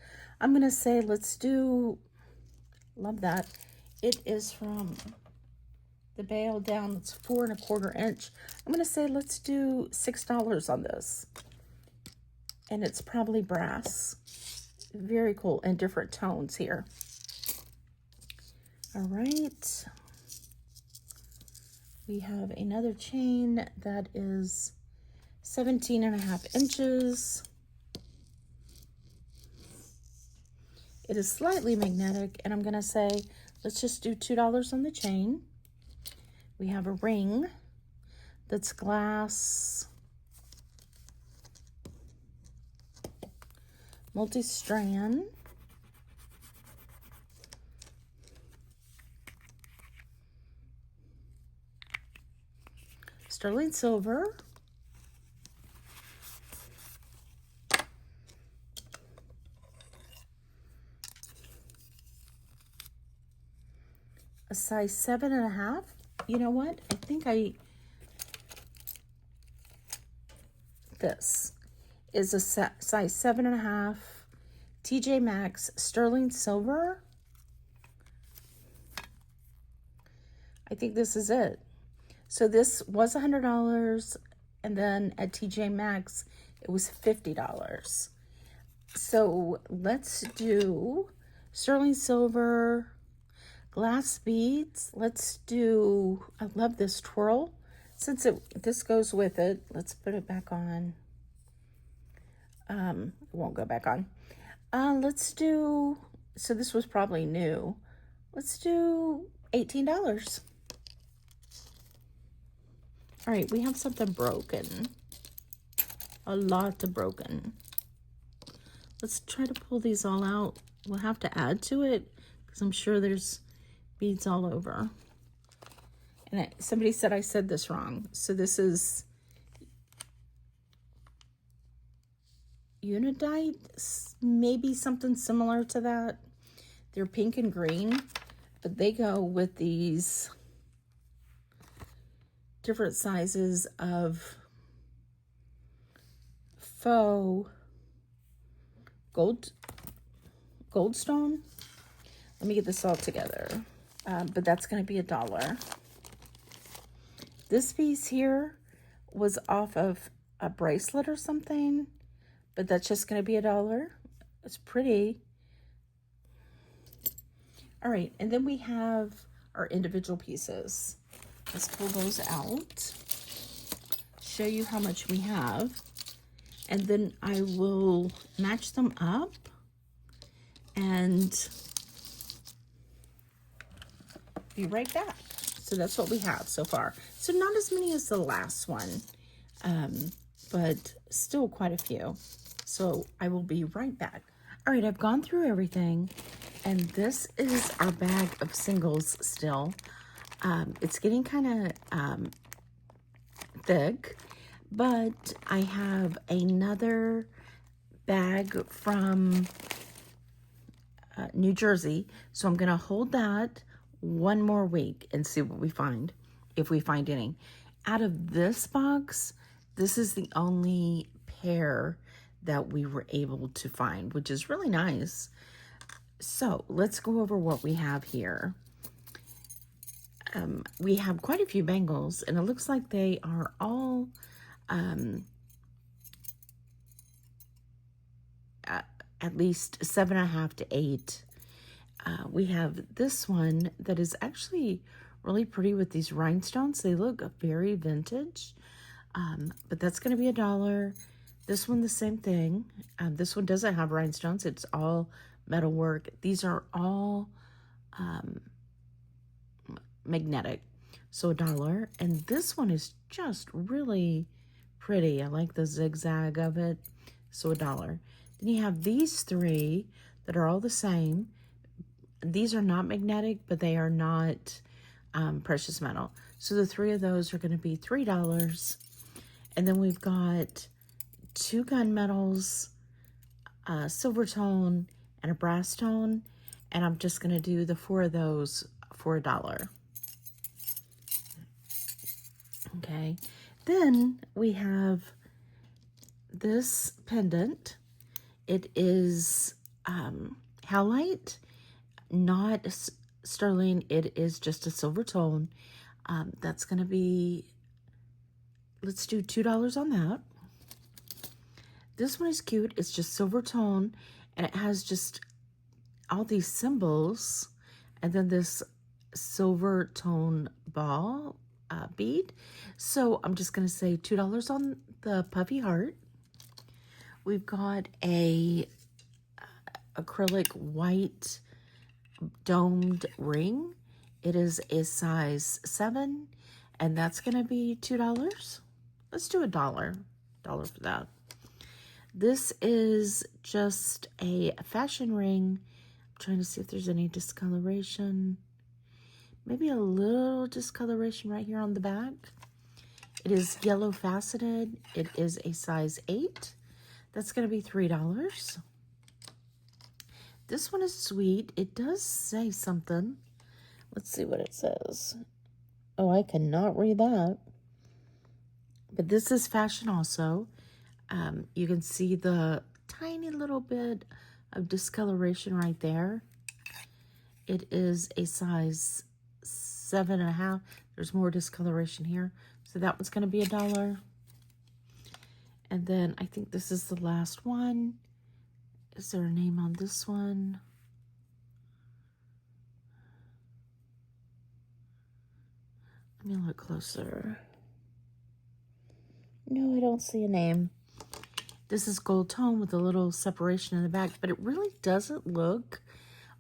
I'm going to say let's do, love that. It is from the bail down. It's 4 1/4 inch. I'm going to say let's do $6 on this. And it's probably brass. Very cool, and different tones here. All right. We have another chain that is 17.5 inches. It is slightly magnetic, and I'm going to say, let's just do $2 on the chain. We have a ring that's glass, multi-strand. Sterling silver. A size 7.5. You know what? I think this is a size 7.5 TJ Maxx sterling silver. I think this is it. So this was $100, and then at TJ Maxx it was $50. So let's do sterling silver, glass beads. Let's do, I love this twirl. Since this goes with it, let's put it back on. It won't go back on. Let's do, so this was probably new. Let's do $18. All right, we have something broken. A lot of broken. Let's try to pull these all out. We'll have to add to it because I'm sure there's beads all over. And somebody said I said this wrong. So this is Unidite, maybe something similar to that. They're pink and green, but they go with these different sizes of faux goldstone. Let me get this all together. But that's going to be $1. This piece here was off of a bracelet or something, but that's just going to be $1. It's pretty. All right, and then we have our individual pieces. Let's pull those out, show you how much we have, and then I will match them up and be right back. So that's what we have so far. So not as many as the last one, but still quite a few. So I will be right back. All right, I've gone through everything, and this is our bag of singles still. It's getting kind of thick, but I have another bag from New Jersey, so I'm gonna hold that one more week and see what we find, if we find any. Out of this box, this is the only pair that we were able to find, which is really nice. So let's go over what we have here. We have quite a few bangles, and it looks like they are all at least 7.5 to 8. We have this one that is actually really pretty with these rhinestones. They look very vintage, but that's going to be $1. This one, the same thing. This one doesn't have rhinestones. It's all metalwork. These are all magnetic, so $1. And this one is just really pretty. I like the zigzag of it, so $1. Then you have these three that are all the same. These are not magnetic, but they are not precious metal. So the three of those are going to be $3. And then we've got 2 gunmetals, a silver tone, and a brass tone. And I'm just going to do the 4 of those for $1. Okay. Then we have this pendant. It is halite, not sterling. It is just a silver tone. That's going to be, let's do $2 on that. This one is cute. It's just silver tone, and it has just all these symbols, and then this silver tone ball bead. So I'm just going to say $2 on the puffy heart. We've got a acrylic white domed ring. It is a size 7, and that's going to be $2. Let's do $1 for that. This is just a fashion ring. I'm trying to see if there's any discoloration. Maybe a little discoloration right here on the back. It is yellow faceted. It is a size 8. That's going to be $3. This one is sweet. It does say something. Let's see what it says. Oh, I cannot read that. But this is fashion also. You can see the tiny little bit of discoloration right there. It is a size 7.5. There's more discoloration here. So that one's going to be $1. And then I think this is the last one. Is there a name on this one? Let me look closer. No, I don't see a name. This is gold tone with a little separation in the back, but it really doesn't look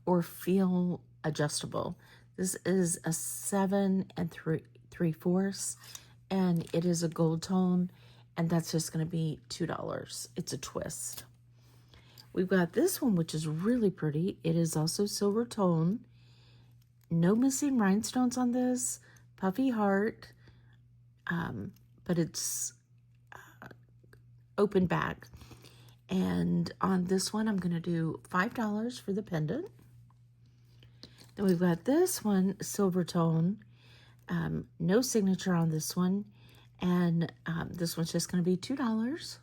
or feel adjustable. This is a 7 3/4, and it is a gold tone, and that's just going to be $2. It's a twist. We've got this one, which is really pretty. It is also silver tone. No missing rhinestones on this. Puffy heart. But it's open back. And on this one, I'm going to do $5 for the pendant. Then we've got this one, silver tone. No signature on this one. And this one's just going to be $2.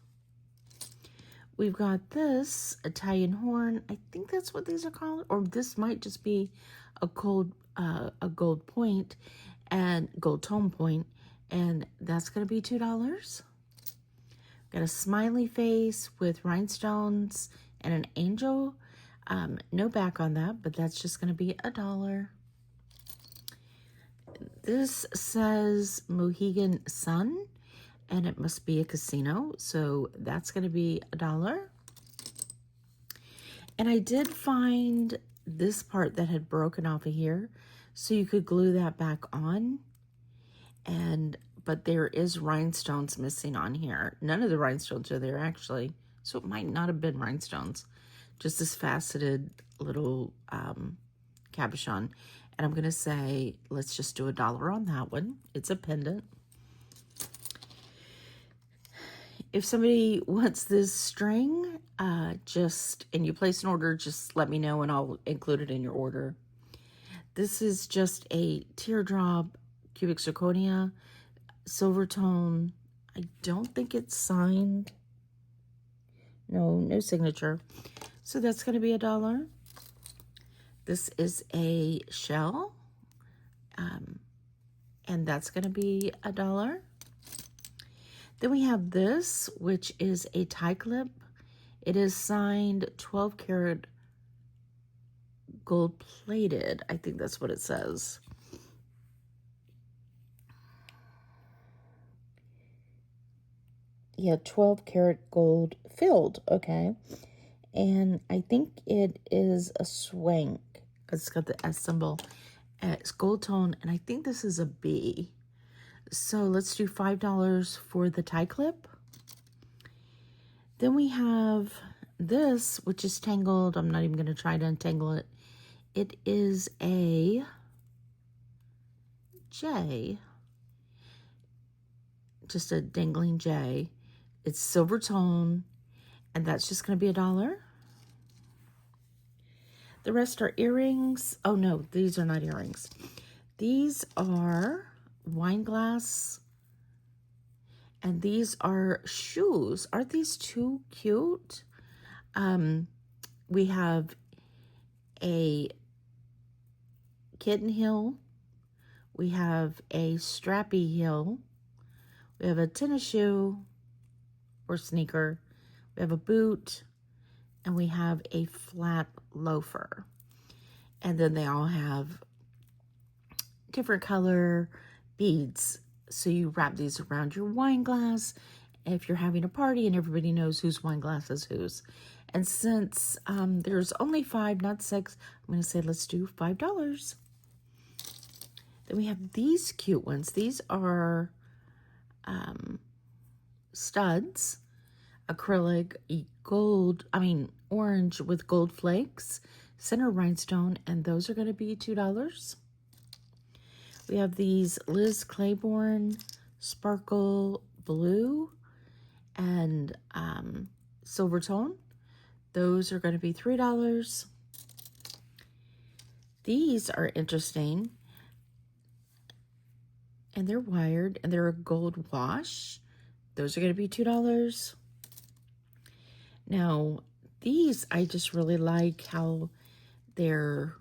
We've got this Italian horn. I think that's what these are called. Or this might just be a gold point and gold tone point. And that's going to be $2. Got a smiley face with rhinestones and an angel. No back on that, but that's just going to be $1. This says Mohegan Sun, and it must be a casino, so that's going to be $1. And I did find this part that had broken off of here, so you could glue that back on. But there is rhinestones missing on here. None of the rhinestones are there, actually. So it might not have been rhinestones. Just this faceted little cabochon. And I'm going to say, let's just do $1 on that one. It's a pendant. If somebody wants this string, and you place an order, just let me know and I'll include it in your order. This is just a teardrop cubic zirconia. Silver tone. I don't think it's signed. No signature. So that's going to be $1. This is a shell. And that's going to be $1. Then we have this, which is a tie clip. It is signed 12 karat gold plated. I think that's what it says. Yeah, 12 karat gold filled, okay. And I think it is a swank because it's got the S symbol. It's gold tone, and I think this is a B. So let's do $5 for the tie clip. Then we have this, which is tangled. I'm not even going to try to untangle it. It is a J, just a dangling J. It's silver tone, and that's just going to be $1. The rest are earrings. Oh, no, these are not earrings. These are wine glass, and these are shoes. Aren't these too cute? We have a kitten heel. We have a strappy heel. We have a tennis shoe or sneaker. We have a boot, and we have a flat loafer. And then they all have different color beads. So you wrap these around your wine glass if you're having a party and everybody knows whose wine glass is whose. And since there's only 5, not 6, I'm going to say let's do $5. Then we have these cute ones. These are studs, acrylic, orange with gold flakes, center rhinestone, and those are going to be $2. We have these Liz Claiborne sparkle blue and silver tone. Those are going to be $3. These are interesting, and they're wired, and they're a gold wash. Those are going to be $2. Now, these I just really like how they're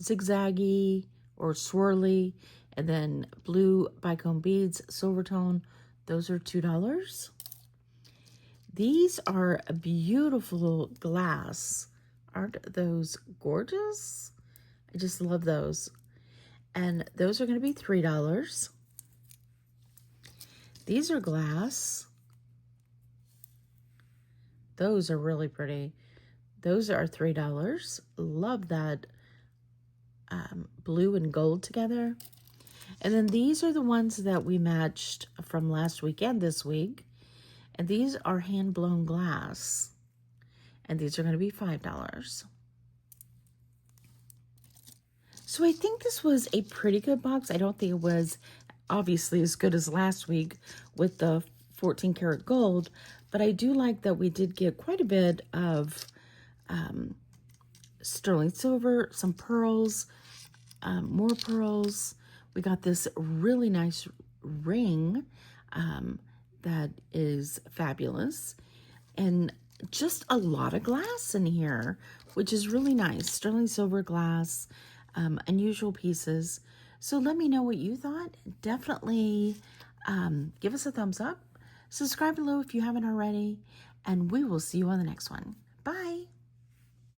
zigzaggy or swirly, and then blue bicone beads, silver tone. Those are $2. These are a beautiful glass. Aren't those gorgeous? I just love those. And those are going to be $3. These are glass. Those are really pretty. Those are $3. Love that blue and gold together. And then these are the ones that we matched from last week and this week. And these are hand-blown glass. And these are going to be $5. So I think this was a pretty good box. I don't think it was obviously as good as last week with the 14 karat gold, but I do like that we did get quite a bit of sterling silver, some pearls, more pearls. We got this really nice ring that is fabulous, and just a lot of glass in here, which is really nice. Sterling silver glass, unusual pieces. So let me know what you thought. Definitely give us a thumbs up. Subscribe below if you haven't already, and we will see you on the next one. Bye.